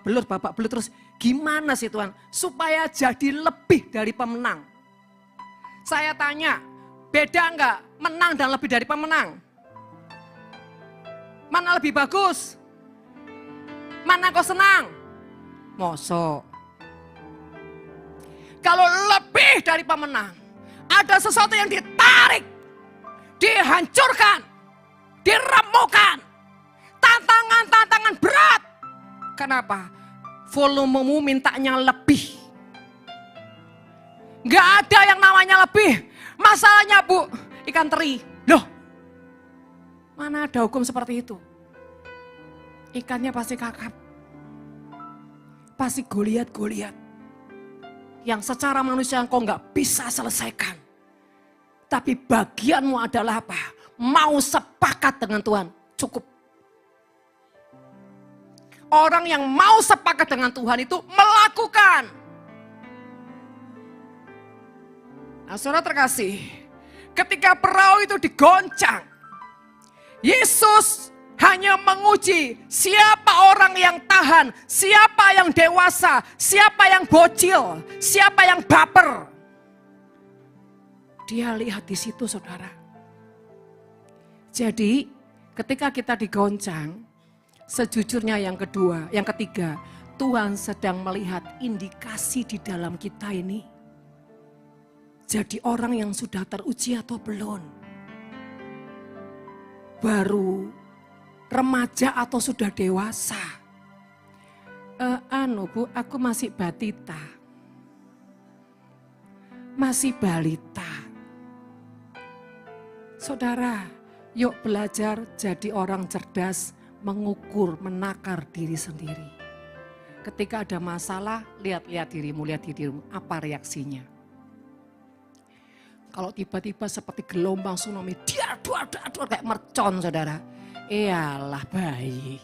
belur terus. Gimana sih Tuhan? Supaya jadi lebih dari pemenang. Saya tanya, beda enggak menang dan lebih dari pemenang? Mana lebih bagus? Mana kau senang? Mosok. Kalau lebih dari pemenang, ada sesuatu yang ditarik, dihancurkan, diremukkan. Tantangan berat. Kenapa? Volumemu mintanya lebih. Gak ada yang namanya lebih. Masalahnya Bu, ikan teri. Loh, mana ada hukum seperti itu? Ikannya pasti kakap. Pasti Goliat. Yang secara manusia engkau gak bisa selesaikan. Tapi bagianmu adalah apa? Mau sepakat dengan Tuhan. Cukup. Orang yang mau sepakat dengan Tuhan itu melakukan. Nah saudara terkasih, ketika perahu itu digoncang, Yesus hanya menguji siapa orang yang tahan, siapa yang dewasa, siapa yang bocil, siapa yang baper. Dia lihat di situ saudara. Jadi ketika kita digoncang, sejujurnya yang ketiga, Tuhan sedang melihat indikasi di dalam kita ini. Jadi orang yang sudah teruji atau belum. Baru remaja atau sudah dewasa. Bu, aku masih batita. Masih balita. Saudara, yuk belajar jadi orang cerdas, mengukur, menakar diri sendiri. Ketika ada masalah, lihat dirimu, apa reaksinya. Kalau tiba-tiba seperti gelombang tsunami, dia kayak mercon saudara. Iyalah bayi.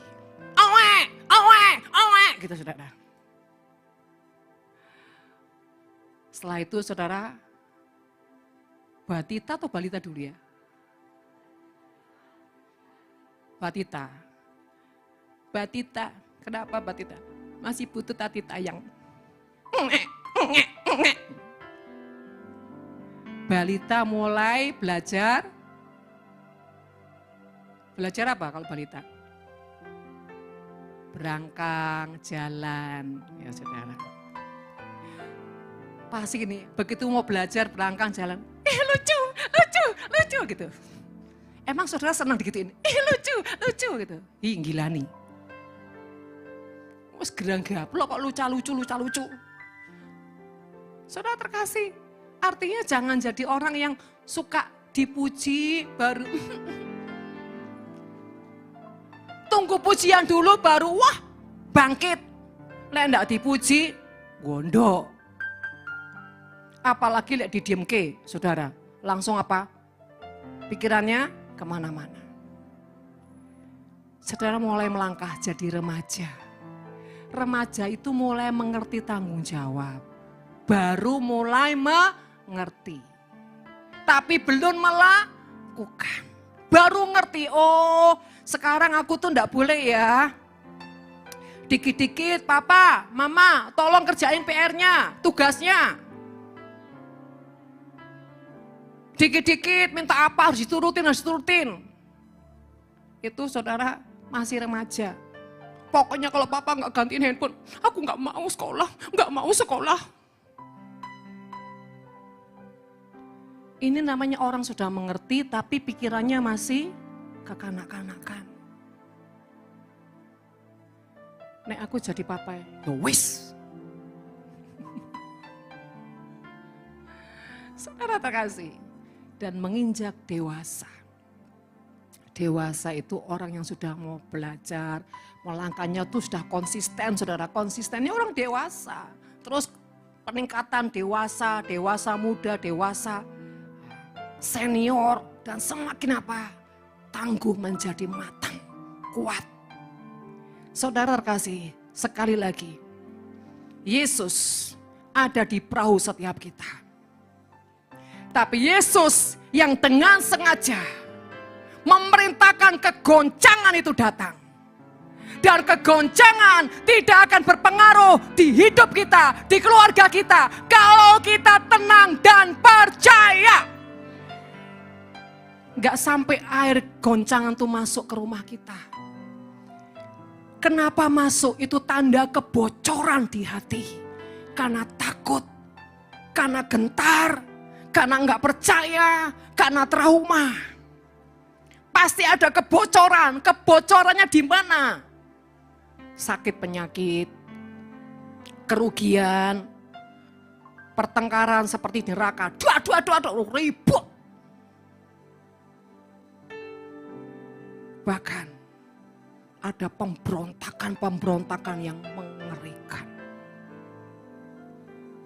Owe, gitu saudara. Setelah itu saudara, batita atau balita dulu ya? Batita, kenapa batita? Masih butuh tati tayang. Balita mulai belajar apa kalau balita? Berangkang, jalan, ya saudara. Pasti gini, begitu mau belajar berangkang jalan, lucu. gitu. Emang saudara senang digituin? Lucu, lucu gitu. Ih, gila nih. Wes gerang gaplok kok lucu. Saudara terkasih, artinya jangan jadi orang yang suka dipuji baru. Tunggu pujian dulu baru wah bangkit. Lek ndak dipuji, gondok. Apalagi lek didiemke, saudara. Langsung apa? Pikirannya kemana-mana. Saudara mulai melangkah jadi remaja. Remaja itu mulai mengerti tanggung jawab. Baru mulai mengerti. Tapi belum melakukan. Baru ngerti, oh sekarang aku tuh enggak boleh ya. Dikit-dikit papa, mama tolong kerjain PR-nya, tugasnya. Dikit-dikit minta apa harus diturutin. Itu saudara masih remaja. Pokoknya kalau papa nggak gantiin handphone, aku nggak mau sekolah. Ini namanya orang sudah mengerti tapi pikirannya masih kekanak-kanakan. Nek aku jadi papa, ya wis. Saudara terkasih. Dan menginjak dewasa. Dewasa itu orang yang sudah mau belajar, melangkahnya tuh sudah konsisten, saudara. Konsistennya orang dewasa. Terus peningkatan dewasa, dewasa muda, dewasa senior. Dan semakin apa? Tangguh menjadi matang, kuat. Saudara terkasih, sekali lagi. Yesus ada di perahu setiap kita. Tapi Yesus yang dengan sengaja memerintahkan kegoncangan itu datang. Dan kegoncangan tidak akan berpengaruh di hidup kita, di keluarga kita. Kalau kita tenang dan percaya. Gak sampai air goncangan itu masuk ke rumah kita. Kenapa masuk? Itu tanda kebocoran di hati. Karena takut, karena gentar. Karena enggak percaya, karena trauma. Pasti ada kebocoran. Kebocorannya di mana? Sakit penyakit, kerugian, pertengkaran seperti neraka. Dua, ribut. Bahkan ada pemberontakan yang mengerikan.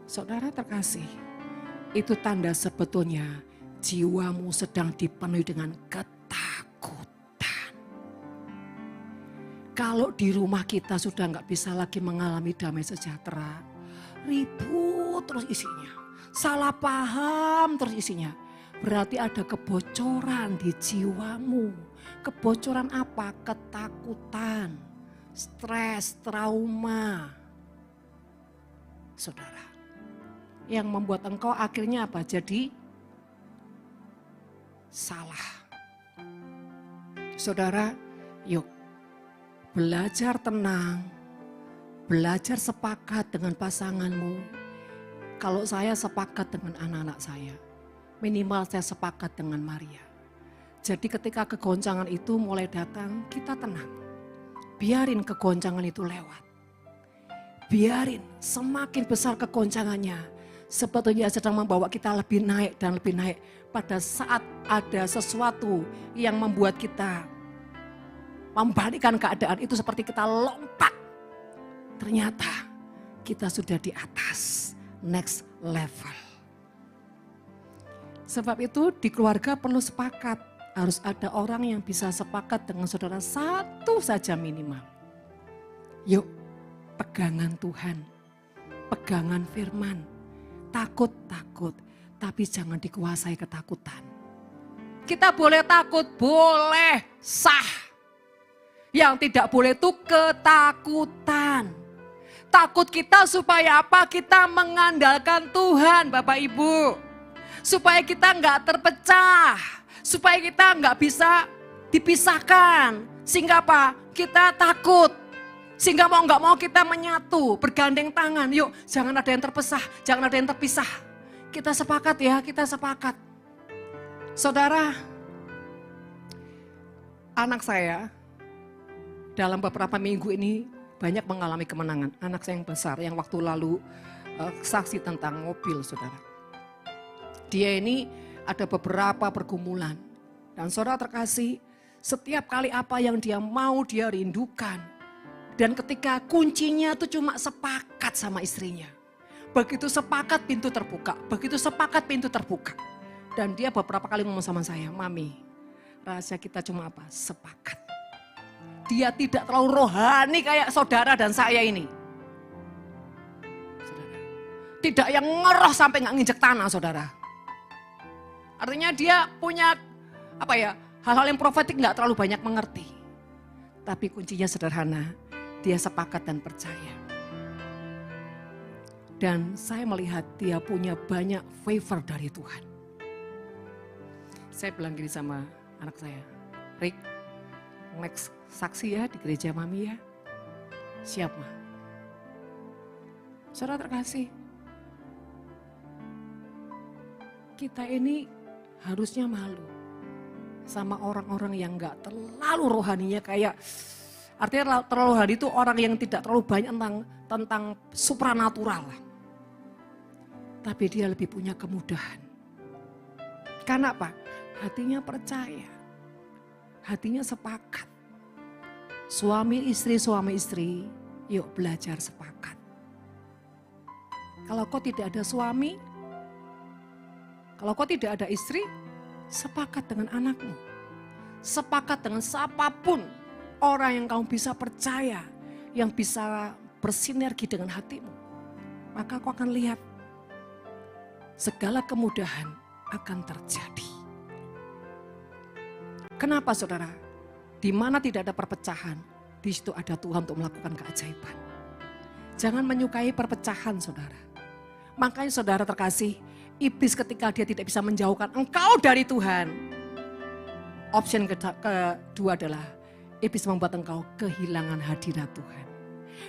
Saudara terkasih, itu tanda sebetulnya jiwamu sedang dipenuhi dengan ketakutan. Kalau di rumah kita sudah nggak bisa lagi mengalami damai sejahtera, ribut terus isinya, salah paham terus isinya, berarti ada kebocoran di jiwamu. Kebocoran apa? Ketakutan, stres, trauma. Saudara, yang membuat engkau akhirnya apa? Jadi salah. Saudara, yuk belajar tenang, belajar sepakat dengan pasanganmu. Kalau saya sepakat dengan anak-anak saya, minimal saya sepakat dengan Maria. Jadi ketika kegoncangan itu mulai datang, kita tenang. Biarin kegoncangan itu lewat. Biarin semakin besar kegoncangannya, sebetulnya sedang membawa kita lebih naik dan lebih naik. Pada saat ada sesuatu yang membuat kita membalikkan keadaan itu seperti kita lompat. Ternyata kita sudah di atas, next level. Sebab itu di keluarga perlu sepakat. Harus ada orang yang bisa sepakat dengan saudara satu saja minimal. Yuk, pegangan Tuhan, pegangan firman. Takut, tapi jangan dikuasai ketakutan. Kita boleh takut, boleh sah. Yang tidak boleh itu ketakutan. Takut kita supaya apa? Kita mengandalkan Tuhan, Bapak Ibu. Supaya kita enggak terpecah. Supaya kita enggak bisa dipisahkan. Sehingga apa? Kita takut. Sehingga mau enggak mau kita menyatu, bergandeng tangan. Yuk, jangan ada yang terpisah, jangan ada yang terpisah. Kita sepakat ya, kita sepakat. Saudara, anak saya dalam beberapa minggu ini banyak mengalami kemenangan. Anak saya yang besar yang waktu lalu saksi tentang mobil, saudara. Dia ini ada beberapa pergumulan. Dan saudara terkasih, setiap kali apa yang dia mau dia rindukan. Dan ketika kuncinya itu cuma sepakat sama istrinya. Begitu sepakat pintu terbuka, begitu sepakat pintu terbuka. Dan dia beberapa kali ngomong sama saya, Mami, rahasia kita cuma apa? Sepakat. Dia tidak terlalu rohani kayak saudara dan saya ini. Saudara. Tidak yang ngeroh sampai nggak nginjek tanah, saudara. Artinya dia punya hal-hal yang profetik nggak terlalu banyak mengerti. Tapi kuncinya sederhana, dia sepakat dan percaya. Dan saya melihat dia punya banyak favor dari Tuhan. Saya bilang gini sama anak saya, Rick, next saksi ya di gereja Mami ya. Siap, Ma. Saudara terkasih, kita ini harusnya malu sama orang-orang yang gak terlalu rohaninya kayak, artinya terlalu rohani itu orang yang tidak terlalu banyak tentang supranatural. Tapi dia lebih punya kemudahan. Karena apa? Hatinya percaya. Hatinya sepakat. Suami istri, yuk belajar sepakat. Kalau kau tidak ada suami, kalau kau tidak ada istri, sepakat dengan anakmu. Sepakat dengan siapapun orang yang kamu bisa percaya, yang bisa bersinergi dengan hatimu. Maka kau akan lihat segala kemudahan akan terjadi. Kenapa saudara? Di mana tidak ada perpecahan, di situ ada Tuhan untuk melakukan keajaiban. Jangan menyukai perpecahan saudara. Makanya saudara terkasih, iblis ketika dia tidak bisa menjauhkan engkau dari Tuhan. Option kedua adalah iblis membuat engkau kehilangan hadirat Tuhan.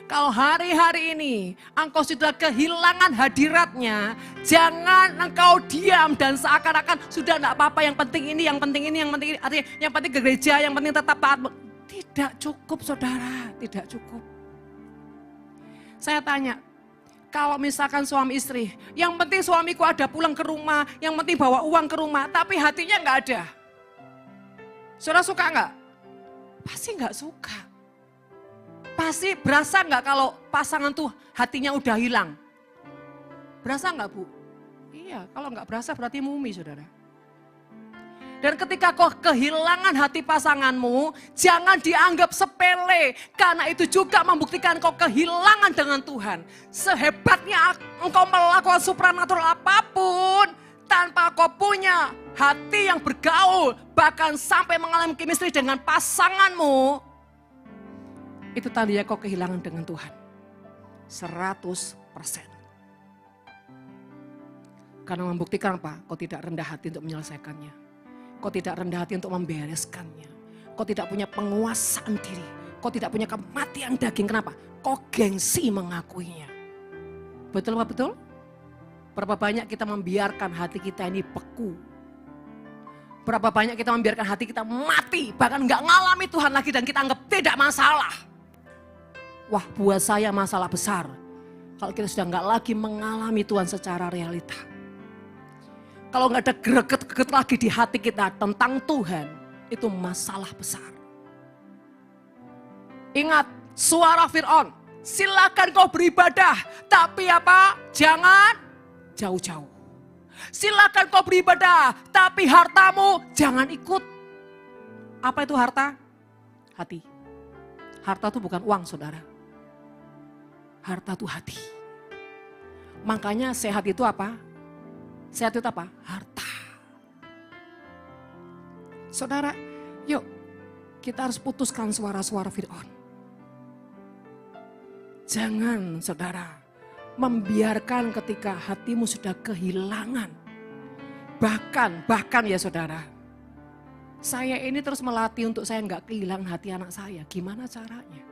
Kalau hari-hari ini engkau sudah kehilangan hadiratnya, jangan engkau diam dan seakan-akan sudah enggak apa-apa, yang penting ini, yang penting ini, yang penting ini, artinya yang penting ke gereja, yang penting tetap taat. Tidak cukup saudara, tidak cukup. Saya tanya, kalau misalkan suami istri, yang penting suamiku ada pulang ke rumah, yang penting bawa uang ke rumah, tapi hatinya enggak ada. Saudara suka enggak? Pasti enggak suka. Pasti berasa enggak kalau pasangan tuh hatinya udah hilang? Berasa enggak Bu? Iya, kalau enggak berasa berarti mumi saudara. Dan ketika kau kehilangan hati pasanganmu, jangan dianggap sepele. Karena itu juga membuktikan kau kehilangan dengan Tuhan. Sehebatnya engkau melakukan supranatural apapun, tanpa kau punya hati yang bergaul, bahkan sampai mengalami chemistry dengan pasanganmu, itu tandanya kau kehilangan dengan Tuhan. 100%. Karena membuktikan apa? Kau tidak rendah hati untuk menyelesaikannya. Kau tidak rendah hati untuk membereskannya. Kau tidak punya penguasaan diri. Kau tidak punya kematian daging. Kenapa? Kau gengsi mengakuinya. Betul apa betul? Berapa banyak kita membiarkan hati kita ini beku. Berapa banyak kita membiarkan hati kita mati. Bahkan gak ngalami Tuhan lagi dan kita anggap tidak masalah. Wah, buat saya masalah besar. Kalau kita sudah gak lagi mengalami Tuhan secara realita. Kalau gak ada greget-greget lagi di hati kita tentang Tuhan, itu masalah besar. Ingat suara Fir'aun, silakan kau beribadah, tapi apa? Jangan jauh-jauh. Silakan kau beribadah, tapi hartamu jangan ikut. Apa itu harta? Hati. Harta itu bukan uang saudara. Harta itu hati. Makanya sehat itu apa? Sehat itu apa? Harta. Saudara, yuk kita harus putuskan suara-suara Fir'aun. Jangan saudara membiarkan ketika hatimu sudah kehilangan. Bahkan ya saudara, saya ini terus melatih untuk saya nggak kehilangan hati anak saya. Gimana caranya?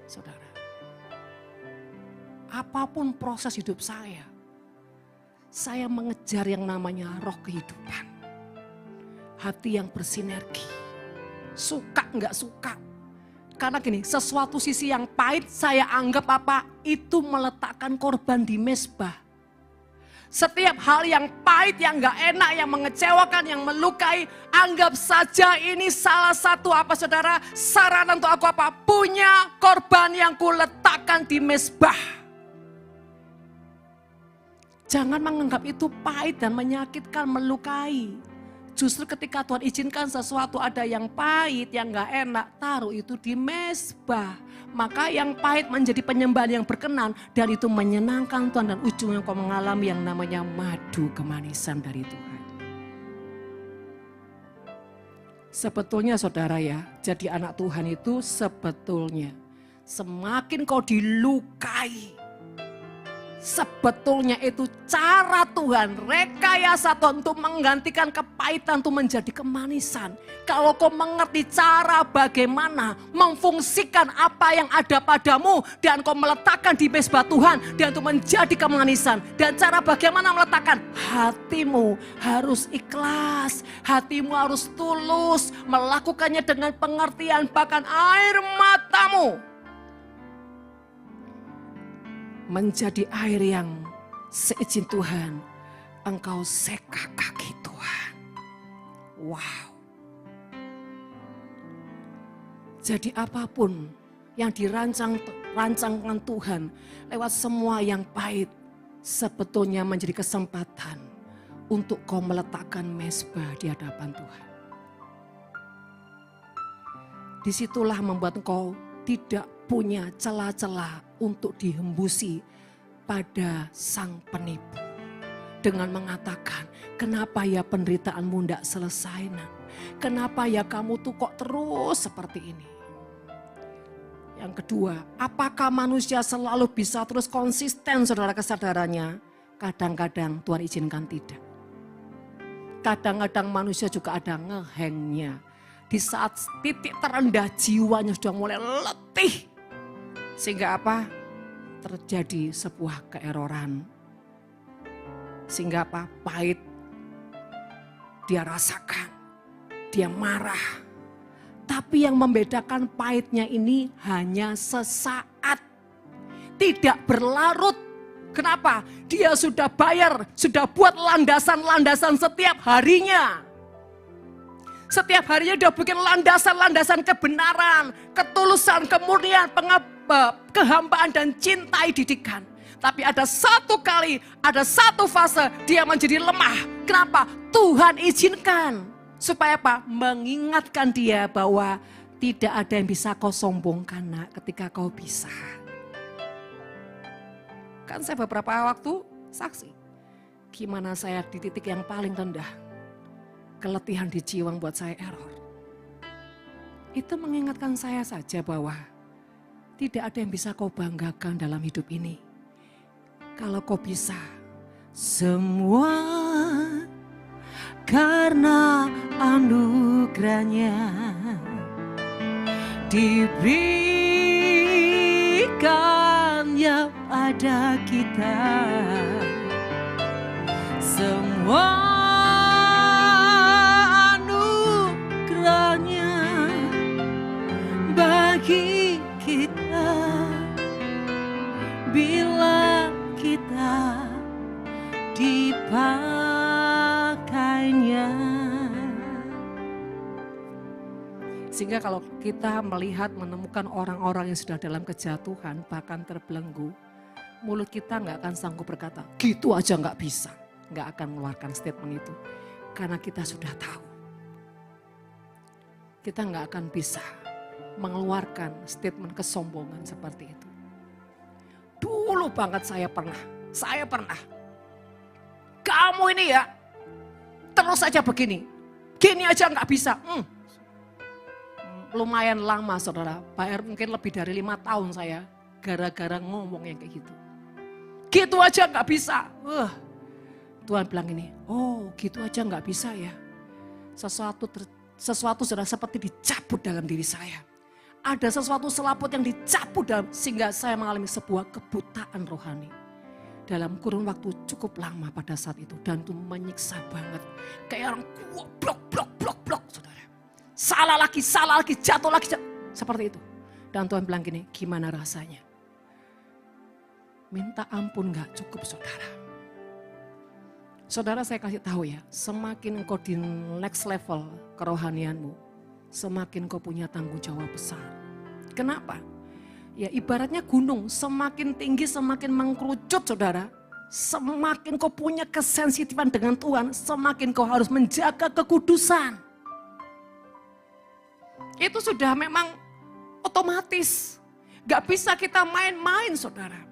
Saudara, apapun proses hidup saya saya mengejar yang namanya roh kehidupan. Hati yang bersinergi. Suka nggak suka. Karena gini, sesuatu sisi yang pahit saya anggap apa? Itu meletakkan korban di mezbah. Setiap hal yang pahit, yang gak enak, yang mengecewakan, yang melukai, anggap saja ini salah satu apa saudara, sarana untuk aku apa? Punya korban yang kuletakkan di mezbah. Jangan menganggap itu pahit dan menyakitkan, melukai. Justru ketika Tuhan izinkan sesuatu ada yang pahit, yang gak enak, taruh itu di mezbah. Maka yang pahit menjadi penyembahan yang berkenan dan itu menyenangkan Tuhan dan ujungnya kau mengalami yang namanya madu kemanisan dari Tuhan. Sebetulnya saudara ya, jadi anak Tuhan itu sebetulnya semakin kau dilukai, sebetulnya itu cara Tuhan, rekayasa Tuhan untuk menggantikan kepahitan itu menjadi kemanisan. Kalau kau mengerti cara bagaimana memfungsikan apa yang ada padamu dan kau meletakkan di mezbah Tuhan dan itu menjadi kemanisan. Dan cara bagaimana meletakkan? Hatimu harus ikhlas, hatimu harus tulus, melakukannya dengan pengertian bahkan air matamu menjadi air yang seizin Tuhan, engkau seka kaki Tuhan. Wow. Jadi apapun yang dirancangkan Tuhan lewat semua yang pahit, sebetulnya menjadi kesempatan untuk kau meletakkan mezbah di hadapan Tuhan. Disitulah membuat engkau tidak punya celah-celah untuk dihembusi pada sang penipu. Dengan mengatakan, kenapa ya penderitaanmu tidak selesai? Kenapa ya kamu tuh kok terus seperti ini? Yang kedua, apakah manusia selalu bisa terus konsisten saudara kesadarannya? Kadang-kadang Tuhan izinkan tidak. Kadang-kadang manusia juga ada ngehengnya. Di saat titik terendah jiwanya sudah mulai letih. Sehingga apa? Terjadi sebuah keeroran. Sehingga apa? Pahit. Dia rasakan. Dia marah. Tapi yang membedakan pahitnya ini hanya sesaat. Tidak berlarut. Kenapa? Dia sudah bayar, sudah buat landasan-landasan setiap harinya. Setiap harinya sudah bikin landasan-landasan kebenaran, ketulusan, kemurnian, kehambaan dan cintai didikan. Tapi ada satu kali, ada satu fase dia menjadi lemah. Kenapa? Tuhan izinkan. Supaya apa? Mengingatkan dia bahwa tidak ada yang bisa kau sombongkan nak ketika kau bisa. Kan saya beberapa waktu saksi. Gimana saya di titik yang paling rendah. Keletihan di jiwa buat saya error. Itu mengingatkan saya saja bahwa tidak ada yang bisa kau banggakan dalam hidup ini. Kalau kau bisa, semua karena anugerahnya diberikannya pada kita. Semua anugerahnya bagi kita bila kita dipakainya. Sehingga kalau kita melihat menemukan orang-orang yang sudah dalam kejatuhan bahkan terbelenggu, mulut kita nggak akan sanggup berkata gitu aja nggak bisa, nggak akan mengeluarkan statement itu karena kita sudah tahu. Kita nggak akan bisa mengeluarkan statement kesombongan seperti itu. Dulu banget saya pernah. Kamu ini ya terus saja begini, gini aja nggak bisa. Lumayan lama saudara, bayar mungkin lebih dari 5 tahun saya gara-gara ngomong yang kayak gitu. Gitu aja nggak bisa. Tuhan bilang ini, oh gitu aja nggak bisa ya. Sesuatu sudah seperti dicabut dalam diri saya. Ada sesuatu selaput yang dicabut dalam, sehingga saya mengalami sebuah kebutaan rohani. dalam kurun waktu cukup lama pada saat itu. Dan itu menyiksa banget. Kayak orang blok, saudara. Salah lagi, jatuh lagi. Seperti itu. Dan Tuhan bilang gini, gimana rasanya? Minta ampun gak cukup saudara. Saudara saya kasih tahu ya, semakin engkau di next level kerohanianmu, semakin kau punya tanggung jawab besar. Kenapa? Ya ibaratnya gunung, semakin tinggi semakin mengkerucut saudara. Semakin kau punya kesensitifan dengan Tuhan, semakin kau harus menjaga kekudusan. Itu sudah memang otomatis. Gak bisa kita main-main saudara.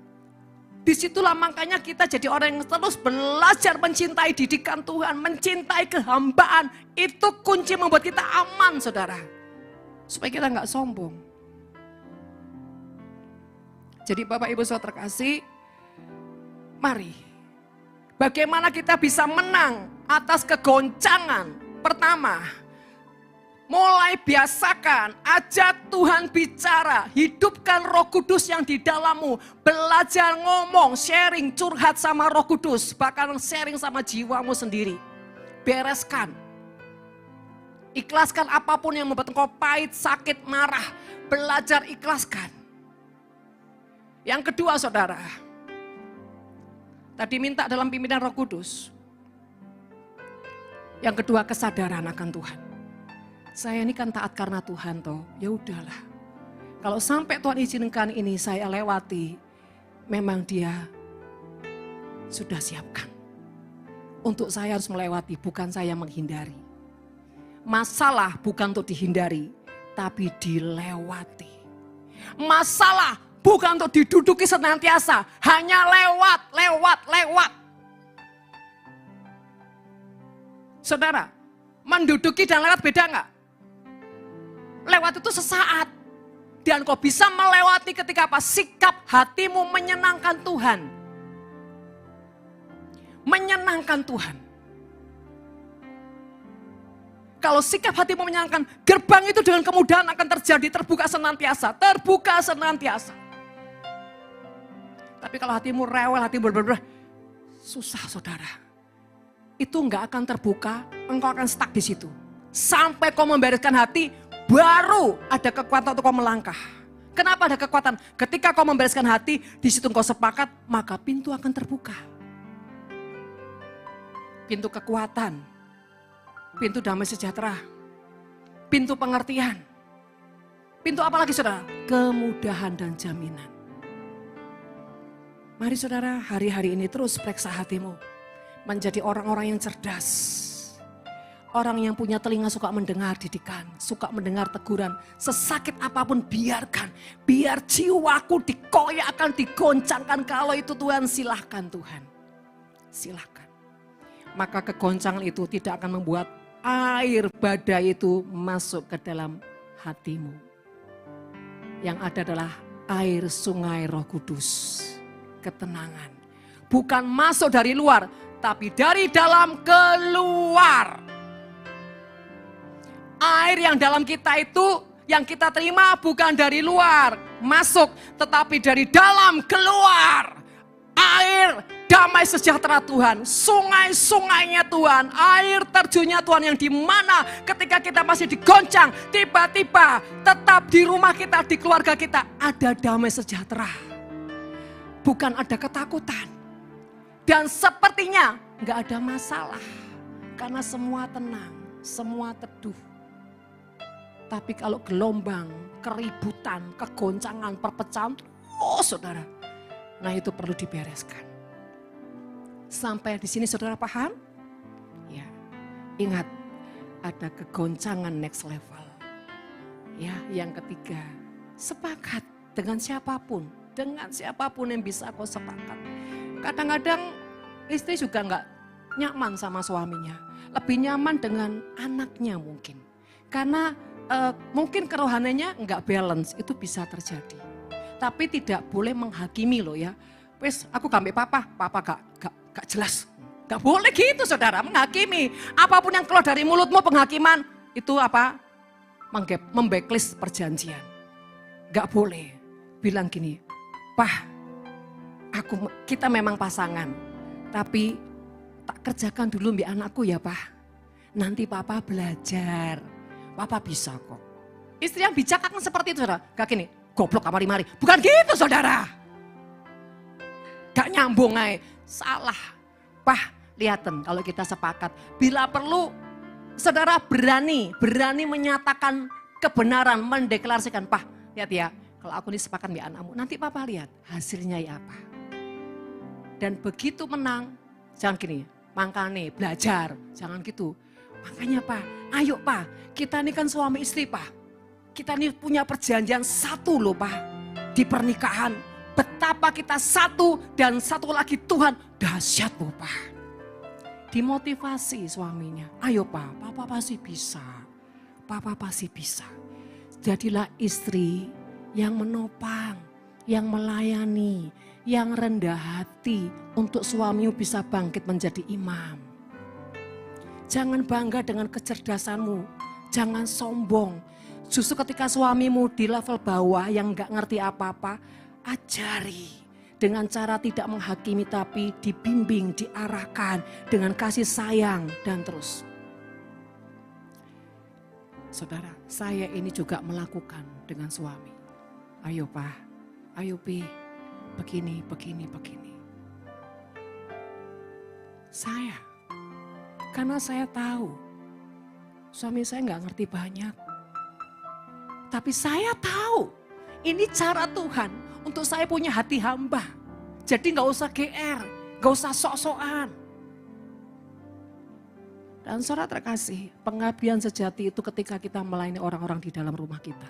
Disitulah makanya kita jadi orang yang terus belajar mencintai didikan Tuhan, mencintai kehambaan. Itu kunci membuat kita aman saudara. Supaya kita gak sombong. Jadi Bapak Ibu Saudara terkasih, mari. Bagaimana kita bisa menang atas kegoncangan? Pertama, mulai biasakan, ajak Tuhan bicara, hidupkan Roh Kudus yang di dalammu, belajar ngomong, sharing, curhat sama Roh Kudus, bahkan sharing sama jiwamu sendiri. Bereskan, ikhlaskan apapun yang membuat engkau pahit, sakit, marah, belajar ikhlaskan. Yang kedua saudara, tadi minta dalam pimpinan Roh Kudus. Yang kedua kesadaran akan Tuhan. Saya ini kan taat karena Tuhan toh, ya udahlah. Kalau sampai Tuhan izinkan ini saya lewati, memang Dia sudah siapkan. Untuk saya harus melewati, bukan saya menghindari. Masalah bukan untuk dihindari, tapi dilewati. Masalah bukan untuk diduduki senantiasa, hanya lewat. Saudara, menduduki dan lewat beda enggak? Lewat itu sesaat. Dan kau bisa melewati ketika apa? Sikap hatimu menyenangkan Tuhan. Menyenangkan Tuhan. Kalau sikap hatimu menyenangkan, gerbang itu dengan kemudahan akan terjadi, terbuka senantiasa. Tapi kalau hatimu rewel, hatimu berberber, susah saudara. Itu enggak akan terbuka, engkau akan stuck di situ. Sampai kau membereskan hati, baru ada kekuatan untuk kau melangkah. Kenapa ada kekuatan? Ketika kau membereskan hati, di situ engkau sepakat, maka pintu akan terbuka. Pintu kekuatan, pintu damai sejahtera, pintu pengertian. Pintu apa lagi saudara? Kemudahan dan jaminan. Mari saudara, hari-hari ini terus periksa hatimu. Menjadi orang-orang yang cerdas. Orang yang punya telinga suka mendengar didikan, suka mendengar teguran. Sesakit apapun biarkan. Biar jiwaku dikoyakkan, digoncangkan. Kalau itu Tuhan, silahkan Tuhan. Silahkan. Maka kegoncangan itu tidak akan membuat air badai itu masuk ke dalam hatimu. Yang ada adalah air sungai Roh Kudus. Ketenangan. Bukan masuk dari luar, tapi dari dalam keluar. Air yang dalam kita itu, yang kita terima bukan dari luar masuk, tetapi dari dalam keluar. Air damai sejahtera Tuhan, sungai-sungainya Tuhan, air terjunnya Tuhan yang dimana ketika kita masih digoncang, tiba-tiba tetap di rumah kita, di keluarga kita ada damai sejahtera. Bukan ada ketakutan. Dan sepertinya gak ada masalah. Karena semua tenang, semua teduh. Tapi kalau gelombang, keributan, kegoncangan, perpecahan, oh saudara. Nah itu perlu dibereskan. Sampai di sini saudara paham? Ya, ingat ada kegoncangan next level. Ya, yang ketiga, sepakat dengan siapapun. Dengan siapapun yang bisa kau sepakat. Kadang-kadang istri juga enggak nyaman sama suaminya. Lebih nyaman dengan anaknya mungkin. Karena mungkin kerohaniannya enggak balance, itu bisa terjadi. Tapi tidak boleh menghakimi loh ya. Wes aku gambe papa gak jelas. Gak boleh gitu saudara, menghakimi. Apapun yang keluar dari mulutmu penghakiman, itu apa? Membacklist perjanjian. Gak boleh. Bilang gini, Pah, kita memang pasangan, tapi tak kerjakan dulu mbak anakku ya Pak. Nanti Papa belajar, Papa bisa kok. Istri yang bijak akan seperti itu saudara. Gak gini, goblok kamari-mari. Bukan gitu saudara. Gak nyambung aja, salah. Pak, lihaten kalau kita sepakat. Bila perlu saudara berani menyatakan kebenaran, mendeklarasikan. Pak, lihat ya, kalau aku ini sepakat mbak anakmu, nanti Papa lihat hasilnya ya apa. Dan begitu menang, jangan gini, makanya belajar, jangan gitu. Makanya Pak, ayo Pak, kita ini kan suami istri Pak. Kita ini punya perjanjian satu loh Pak. Di pernikahan, betapa kita satu dan satu lagi Tuhan. Dahsyat loh Pak. Dimotivasi suaminya, ayo Pak, Papa pasti bisa. Papa pasti bisa. Jadilah istri yang menopang, yang melayani, yang rendah hati untuk suamimu bisa bangkit menjadi imam. Jangan bangga dengan kecerdasanmu, jangan sombong. Justru ketika suamimu di level bawah yang gak ngerti apa-apa, ajari dengan cara tidak menghakimi tapi dibimbing, diarahkan dengan kasih sayang dan terus. Saudara, saya ini juga melakukan dengan suami. Ayo Pak, ayo Pi, begini. Karena saya tahu suami saya nggak ngerti banyak. Tapi saya tahu ini cara Tuhan untuk saya punya hati hamba. Jadi nggak usah GR, nggak usah sok-sokan. Dan saudara terkasih, pengabdian sejati itu ketika kita melayani orang-orang di dalam rumah kita.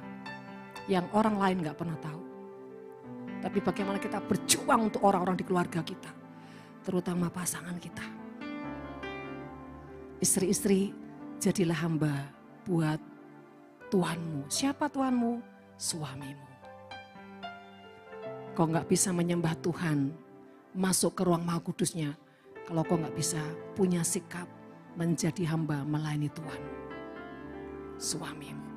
Yang orang lain nggak pernah tahu. Tapi bagaimana kita berjuang untuk orang-orang di keluarga kita. Terutama pasangan kita. Istri-istri, jadilah hamba buat Tuhanmu. Siapa Tuhanmu? Suamimu. Kau gak bisa menyembah Tuhan, masuk ke ruang Maha Kudusnya, kalau kau gak bisa punya sikap menjadi hamba melayani Tuhan. Suamimu.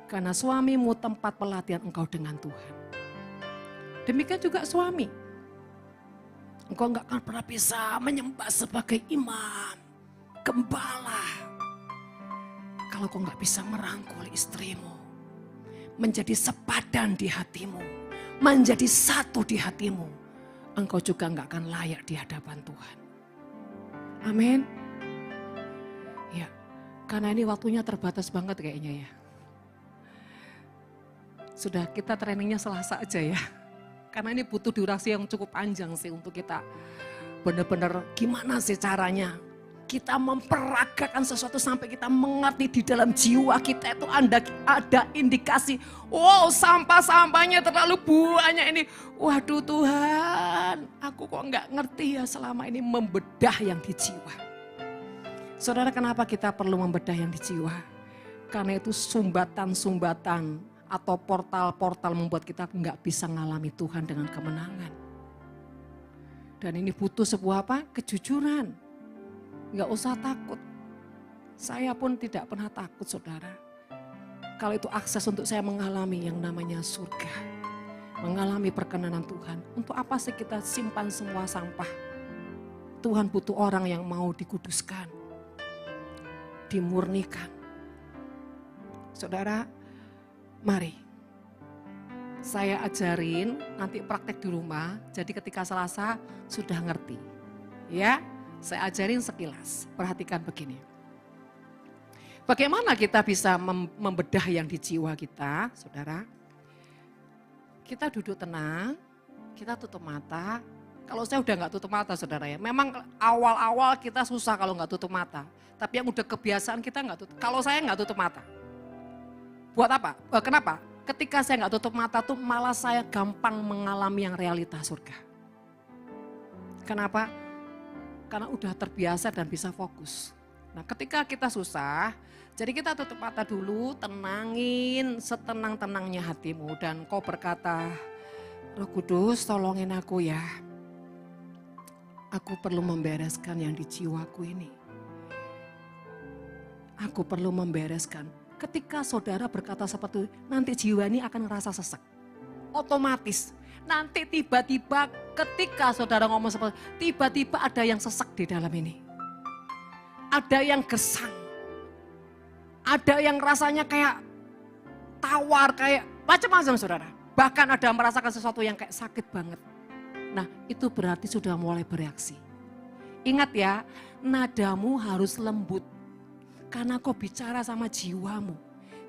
Karena suamimu tempat pelatihan engkau dengan Tuhan. Demikian juga suami. Engkau gak akan pernah bisa menyembah sebagai imam, gembala. Kalau kau gak bisa merangkul istrimu, menjadi sepadan di hatimu, menjadi satu di hatimu, engkau juga gak akan layak di hadapan Tuhan. Amin. Ya, karena ini waktunya terbatas banget kayaknya ya. Sudah kita trainingnya Selasa aja ya. Karena ini butuh durasi yang cukup panjang sih untuk kita benar-benar gimana sih caranya kita memperagakan sesuatu sampai kita mengerti di dalam jiwa kita itu ada indikasi, wow sampah-sampahnya terlalu banyak ini. Waduh Tuhan, aku kok nggak ngerti ya selama ini membedah yang di jiwa. Saudara, kenapa kita perlu membedah yang di jiwa? Karena itu sumbatan-sumbatan atau portal-portal membuat kita nggak bisa ngalami Tuhan dengan kemenangan. Dan ini butuh sebuah apa? Kejujuran. Nggak usah takut. Saya pun tidak pernah takut saudara. Kalau itu akses untuk saya mengalami yang namanya surga. Mengalami perkenanan Tuhan. Untuk apa sih kita simpan semua sampah? Tuhan butuh orang yang mau dikuduskan. Dimurnikan. Saudara, mari. Saya ajarin nanti praktek di rumah. Jadi ketika Selasa sudah ngerti. Ya. Saya ajarin sekilas, perhatikan begini. Bagaimana kita bisa membedah yang di jiwa kita, saudara? Kita duduk tenang, kita tutup mata. Kalau saya udah gak tutup mata saudara ya, memang awal-awal kita susah kalau gak tutup mata. Tapi yang udah kebiasaan kita gak tutup, kalau saya gak tutup mata. Buat apa? Kenapa? Ketika saya gak tutup mata tuh malah saya gampang mengalami yang realita surga. Kenapa? Karena udah terbiasa dan bisa fokus. Nah ketika kita susah, jadi kita tutup mata dulu, tenangin setenang-tenangnya hatimu. Dan kau berkata, Roh Kudus tolongin aku ya. Aku perlu membereskan yang di jiwaku ini. Aku perlu membereskan. Ketika saudara berkata seperti itu, nanti jiwa ini akan ngerasa sesek. Otomatis. Nanti tiba-tiba ketika saudara ngomong seperti tiba-tiba ada yang sesak di dalam ini. Ada yang gersang. Ada yang rasanya kayak tawar, kayak macam-macam saudara. Bahkan ada merasakan sesuatu yang kayak sakit banget. Nah itu berarti sudah mulai bereaksi. Ingat ya, nadamu harus lembut. Karena kau bicara sama jiwamu.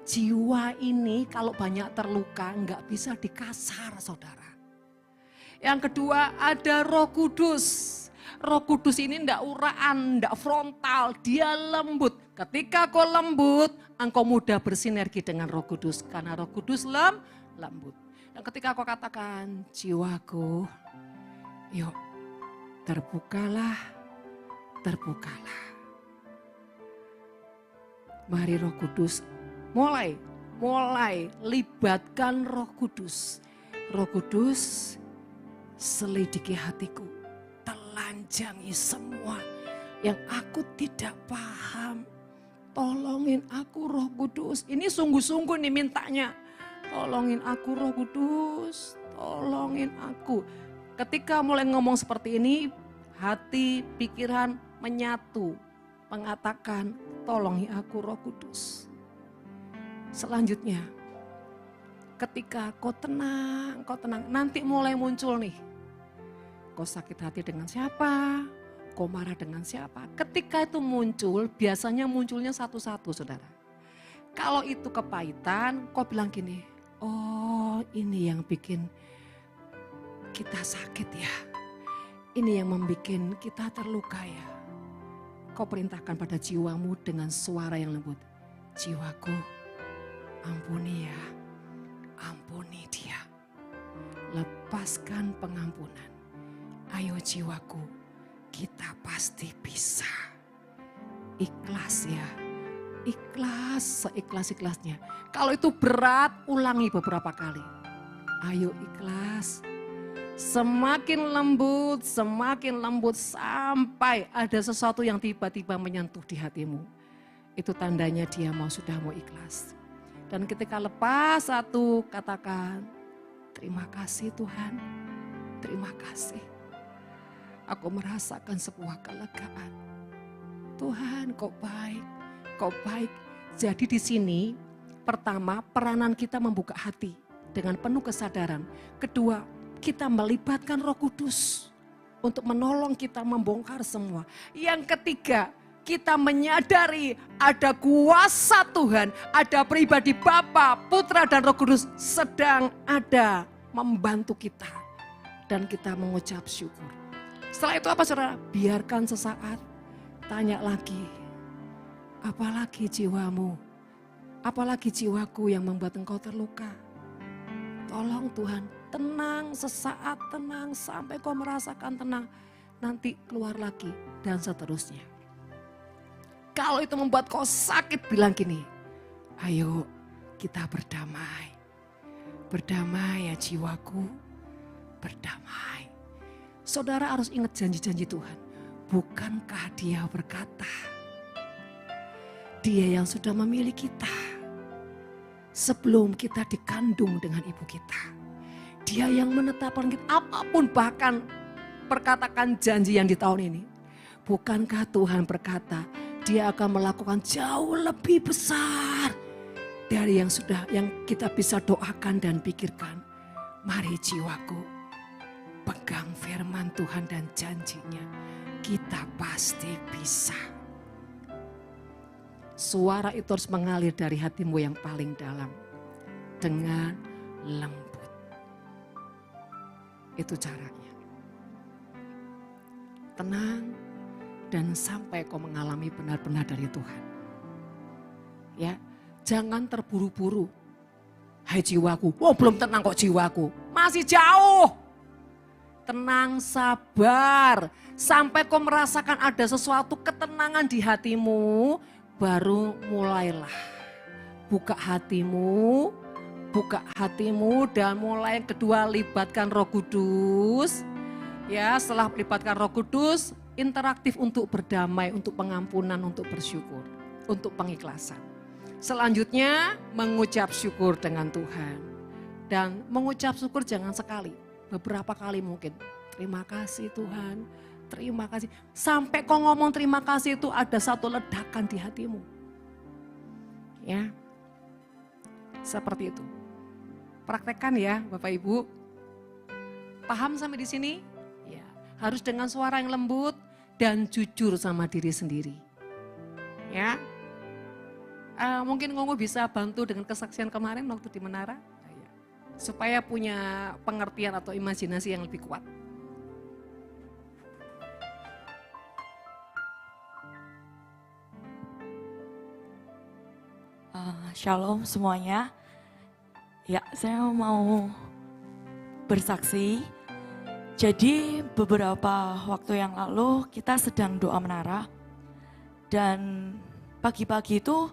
Jiwa ini kalau banyak terluka nggak bisa dikasar saudara. Yang kedua ada Roh Kudus. Roh Kudus ini ndak uraan, ndak frontal, dia lembut. Ketika kau lembut, engkau mudah bersinergi dengan Roh Kudus. Karena Roh Kudus lembut. Dan ketika kau katakan, jiwaku, yuk terbukalah. Mari Roh Kudus, mulai libatkan Roh Kudus. Roh Kudus, selidiki hatiku, telanjangi semua yang aku tidak paham. Tolongin aku Roh Kudus. Ini sungguh-sungguh nih mintanya. Tolongin aku Roh Kudus, tolongin aku. Ketika mulai ngomong seperti ini, hati, pikiran menyatu. Mengatakan, tolongi aku Roh Kudus. Selanjutnya, ketika kau tenang, nanti mulai muncul nih. Kau sakit hati dengan siapa? Kau marah dengan siapa? Ketika itu muncul, biasanya munculnya satu-satu saudara. Kalau itu kepahitan, kau bilang gini, oh ini yang bikin kita sakit ya. Ini yang membuat kita terluka ya. Kau perintahkan pada jiwamu dengan suara yang lembut. Jiwaku, ampuni ya. Ampuni dia. Lepaskan pengampunan. Ayo jiwaku, kita pasti bisa. Ikhlas ya. Ikhlas, seikhlas-ikhlasnya. Kalau itu berat, ulangi beberapa kali. Ayo ikhlas. Semakin lembut sampai ada sesuatu yang tiba-tiba menyentuh di hatimu. Itu tandanya dia sudah mau ikhlas. Dan ketika lepas satu, katakan, terima kasih Tuhan, terima kasih. Aku merasakan sebuah kelegaan. Tuhan kau baik. Jadi di sini pertama peranan kita membuka hati dengan penuh kesadaran. Kedua, kita melibatkan Roh Kudus untuk menolong kita membongkar semua. Yang ketiga, kita menyadari ada kuasa Tuhan, ada pribadi Bapa, Putra dan Roh Kudus sedang ada membantu kita. Dan kita mengucap syukur. Setelah itu apa saudara? Biarkan sesaat, tanya lagi. Apalagi jiwamu? Apalagi jiwaku yang membuat engkau terluka? Tolong Tuhan, tenang sesaat, tenang sampai kau merasakan tenang. Nanti keluar lagi dan seterusnya. Kalau itu membuat kau sakit, bilang gini, ayo kita berdamai. Berdamai ya jiwaku, berdamai. Saudara harus ingat janji-janji Tuhan. Bukankah dia berkata, dia yang sudah memilih kita sebelum kita dikandung dengan ibu kita. Dia yang menetapkan kita apapun, bahkan perkatakan janji yang di tahun ini. Bukankah Tuhan berkata dia akan melakukan jauh lebih besar dari yang kita bisa doakan dan pikirkan. Mari jiwaku, pegang firman Tuhan dan janjinya. Kita pasti bisa. Suara itu harus mengalir dari hatimu yang paling dalam. Dengan lembut. Itu caranya. Tenang dan sampai kau mengalami benar-benar dari Tuhan. Ya, jangan terburu-buru. Hai jiwaku, belum tenang kok jiwaku. Masih jauh. Tenang, sabar. Sampai kau merasakan ada sesuatu ketenangan di hatimu, baru mulailah. Buka hatimu dan mulai yang kedua libatkan Roh Kudus. Ya, setelah melibatkan Roh Kudus, interaktif untuk berdamai, untuk pengampunan, untuk bersyukur, untuk pengikhlasan. Selanjutnya mengucap syukur dengan Tuhan. Dan mengucap syukur jangan sekali. beberapa kali mungkin. Terima kasih Tuhan, terima kasih. Sampai kau ngomong terima kasih itu ada satu ledakan di hatimu. Ya, seperti itu. Praktekkan ya Bapak Ibu. Paham sampai di sini? Ya, harus dengan suara yang lembut dan jujur sama diri sendiri. Ya, mungkin Ngomo bisa bantu dengan kesaksian kemarin waktu di Menara, supaya punya pengertian atau imajinasi yang lebih kuat. Shalom semuanya. Ya, saya mau bersaksi. Jadi beberapa waktu yang lalu kita sedang doa menara. Dan pagi-pagi itu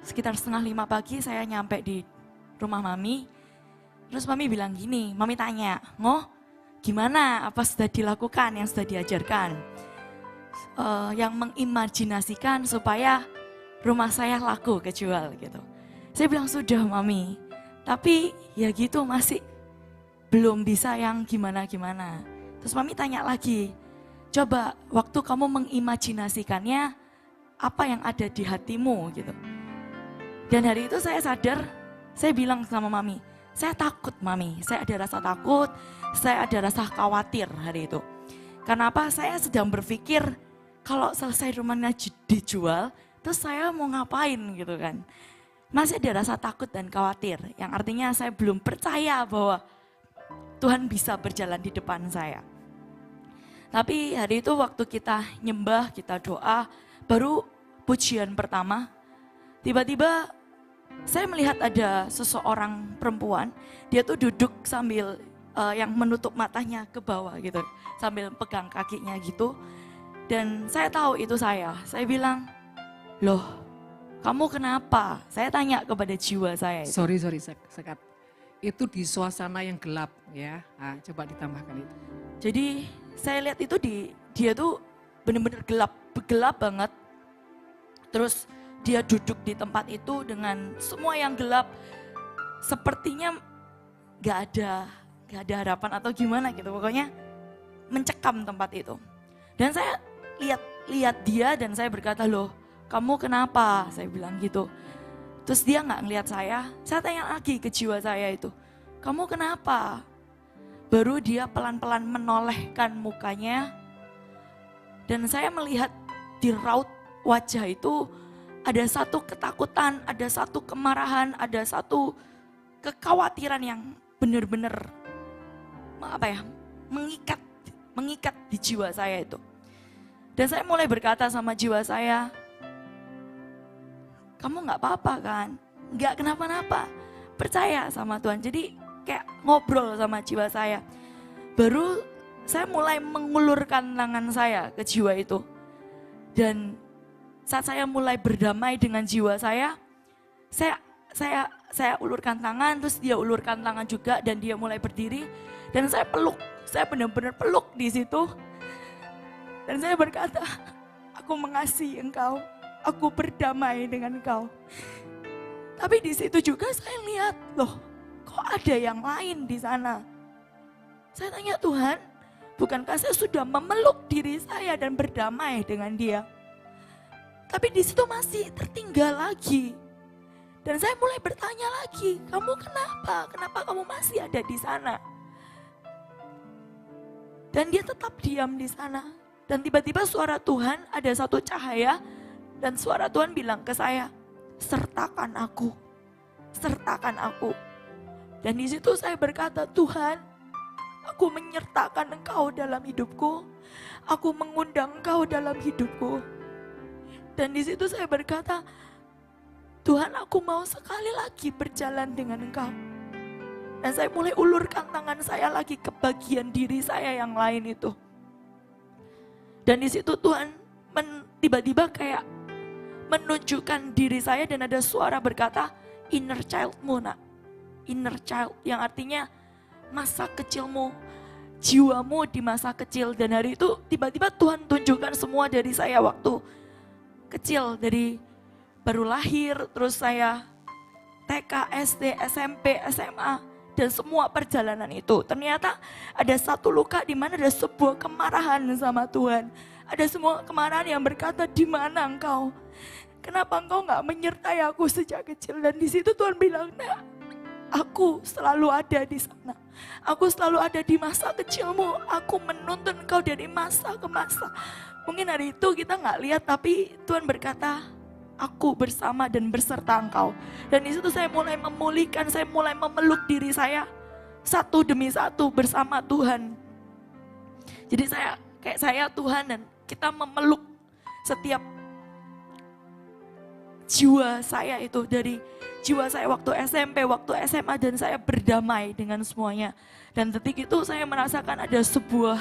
sekitar 4:30 pagi saya nyampe di rumah Mami. Terus Mami bilang gini, Mami tanya, "Ngoh, gimana? Apa sudah dilakukan yang sudah diajarkan?" Yang mengimajinasikan supaya rumah saya laku kejual gitu. Saya bilang sudah Mami, tapi ya gitu masih belum bisa yang gimana-gimana. Terus Mami tanya lagi, coba waktu kamu mengimajinasikannya apa yang ada di hatimu gitu. Dan hari itu saya sadar, saya bilang sama Mami, saya takut Mami, saya ada rasa takut, saya ada rasa khawatir hari itu. Karena apa? Saya sedang berpikir kalau selesai rumahnya dijual, terus saya mau ngapain gitu kan. Masih ada rasa takut dan khawatir, yang artinya saya belum percaya bahwa Tuhan bisa berjalan di depan saya. Tapi hari itu waktu kita nyembah, kita doa, baru pujian pertama, tiba-tiba saya melihat ada seseorang perempuan, dia tuh duduk sambil yang menutup matanya ke bawah gitu, sambil pegang kakinya gitu. Dan saya tahu itu saya bilang, loh kamu kenapa? Saya tanya kepada jiwa saya itu. Sorry, sekat. Itu di suasana yang gelap ya, nah, coba ditambahkan itu. Jadi saya lihat itu dia tuh benar-benar gelap banget. Terus dia duduk di tempat itu dengan semua yang gelap. Sepertinya gak ada harapan atau gimana gitu. Pokoknya mencekam tempat itu. Dan saya lihat dia dan saya berkata, loh kamu kenapa? Saya bilang gitu. Terus dia gak ngelihat saya tanya lagi ke jiwa saya itu, kamu kenapa? Baru dia pelan-pelan menolehkan mukanya. Dan saya melihat di raut wajah itu ada satu ketakutan, ada satu kemarahan, ada satu kekhawatiran yang benar-benar mengikat di jiwa saya itu. Dan saya mulai berkata sama jiwa saya, kamu gak apa-apa kan? Gak kenapa-napa, percaya sama Tuhan. Jadi kayak ngobrol sama jiwa saya. Baru saya mulai mengulurkan tangan saya ke jiwa itu. Dan saat saya mulai berdamai dengan jiwa saya ulurkan tangan, terus dia ulurkan tangan juga dan dia mulai berdiri. Dan saya peluk, saya benar-benar peluk di situ. Dan saya berkata, aku mengasihi engkau. Aku berdamai dengan engkau. Tapi di situ juga saya lihat, loh kok ada yang lain di sana. Saya tanya Tuhan, bukankah saya sudah memeluk diri saya dan berdamai dengan dia? Tapi di situ masih tertinggal lagi. Dan saya mulai bertanya lagi, kamu kenapa? Kenapa kamu masih ada di sana? Dan dia tetap diam di sana. Dan tiba-tiba suara Tuhan, ada satu cahaya. Dan suara Tuhan bilang ke saya, sertakan aku, sertakan aku. Dan di situ saya berkata, Tuhan, aku menyertakan engkau dalam hidupku. Aku mengundang engkau dalam hidupku. Dan di situ saya berkata, Tuhan aku mau sekali lagi berjalan dengan engkau. Dan saya mulai ulurkan tangan saya lagi ke bagian diri saya yang lain itu. Dan di situ Tuhan tiba-tiba kayak menunjukkan diri saya dan ada suara berkata, inner childmu nak. Inner child yang artinya masa kecilmu, jiwamu di masa kecil. Dan hari itu tiba-tiba Tuhan tunjukkan semua dari saya waktu kecil. Dari baru lahir, terus saya TK, SD, SMP, SMA. dan semua perjalanan itu. Ternyata ada satu luka di mana ada sebuah kemarahan sama Tuhan. Ada semua kemarahan yang berkata, di mana engkau? Kenapa engkau gak menyertai aku sejak kecil? Dan di situ Tuhan bilang, nah, aku selalu ada di sana. Aku selalu ada di masa kecilmu. Aku menuntun engkau dari masa ke masa. Mungkin hari itu kita gak lihat, tapi Tuhan berkata, aku bersama dan berserta engkau. Dan di situ saya mulai memulihkan, saya mulai memeluk diri saya satu demi satu bersama Tuhan. Jadi saya Tuhan, dan kita memeluk setiap jiwa saya itu, dari jiwa saya waktu SMP, waktu SMA, dan saya berdamai dengan semuanya. Dan detik itu saya merasakan ada sebuah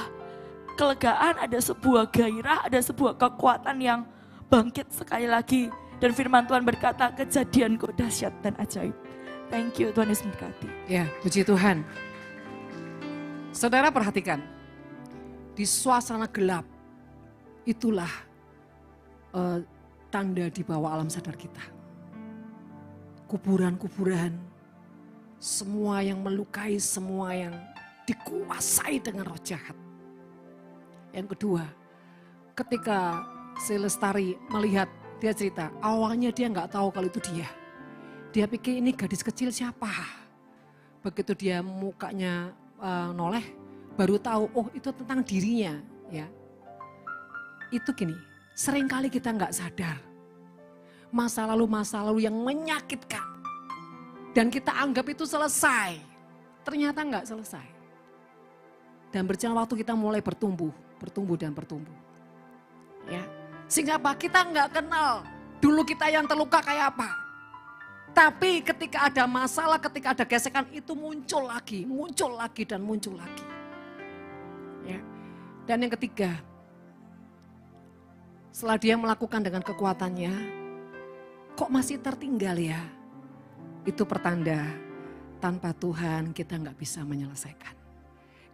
kelegaan, ada sebuah gairah, ada sebuah kekuatan yang bangkit sekali lagi. Dan firman Tuhan berkata, kejadianku dahsyat dan ajaib. Thank you, Tuhan Yesus memberkati. Ya, puji Tuhan. Saudara perhatikan, di suasana gelap, itulah tanda di bawah alam sadar kita. Kuburan-kuburan, semua yang melukai, semua yang dikuasai dengan roh jahat. Yang kedua, ketika si Lestari melihat, dia cerita, awalnya dia nggak tahu kalau itu dia. Dia pikir ini gadis kecil siapa. Begitu dia mukanya noleh, baru tahu, oh itu tentang dirinya. Ya, itu gini, seringkali kita nggak sadar. Masa lalu yang menyakitkan. Dan kita anggap itu selesai. Ternyata nggak selesai. Dan berjalan waktu kita mulai bertumbuh dan bertumbuh. Ya. Sehingga apa? Kita nggak kenal dulu kita yang terluka kayak apa. Tapi ketika ada masalah, ketika ada gesekan, itu muncul lagi dan muncul lagi. Ya. Dan yang ketiga, setelah dia melakukan dengan kekuatannya, kok masih tertinggal ya? Itu pertanda tanpa Tuhan kita nggak bisa menyelesaikan.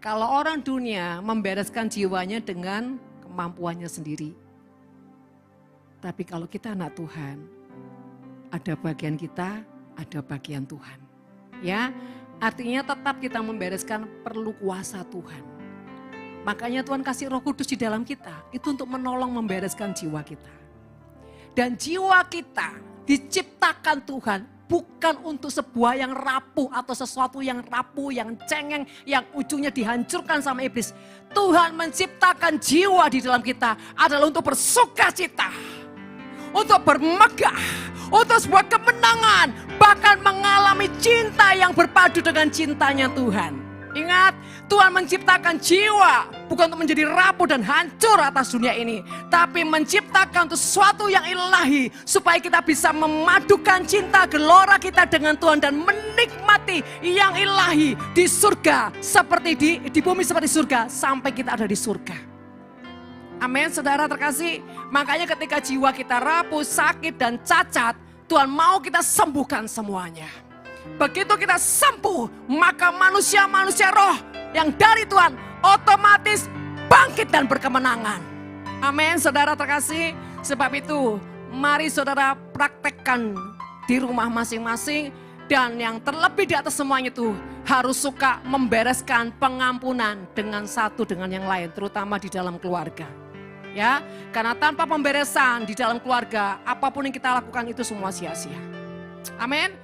Kalau orang dunia membereskan jiwanya dengan kemampuannya sendiri. Tapi kalau kita anak Tuhan, ada bagian kita, ada bagian Tuhan. Ya, artinya tetap kita membereskan perlu kuasa Tuhan. Makanya Tuhan kasih Roh Kudus di dalam kita, itu untuk menolong membereskan jiwa kita. Dan jiwa kita diciptakan Tuhan bukan untuk sebuah yang rapuh atau sesuatu yang rapuh, yang cengeng, yang ujungnya dihancurkan sama iblis. Tuhan menciptakan jiwa di dalam kita adalah untuk bersukacita, untuk bermegah, untuk sebuah kemenangan, bahkan mengalami cinta yang berpadu dengan cintanya Tuhan. Ingat, Tuhan menciptakan jiwa bukan untuk menjadi rapuh dan hancur atas dunia ini, tapi menciptakan untuk sesuatu yang ilahi supaya kita bisa memadukan cinta gelora kita dengan Tuhan dan menikmati yang ilahi di surga seperti di bumi seperti surga sampai kita ada di surga. Amin, saudara terkasih. Makanya ketika jiwa kita rapuh, sakit dan cacat, Tuhan mau kita sembuhkan semuanya. Begitu kita sembuh, maka manusia-manusia roh yang dari Tuhan otomatis bangkit dan berkemenangan. Amin, saudara terkasih. Sebab itu, mari saudara praktekkan di rumah masing-masing. Dan yang terlebih di atas semuanya itu harus suka membereskan pengampunan dengan satu dengan yang lain, terutama di dalam keluarga. Ya, karena tanpa pemberesan di dalam keluarga, apapun yang kita lakukan itu semua sia-sia. Amin.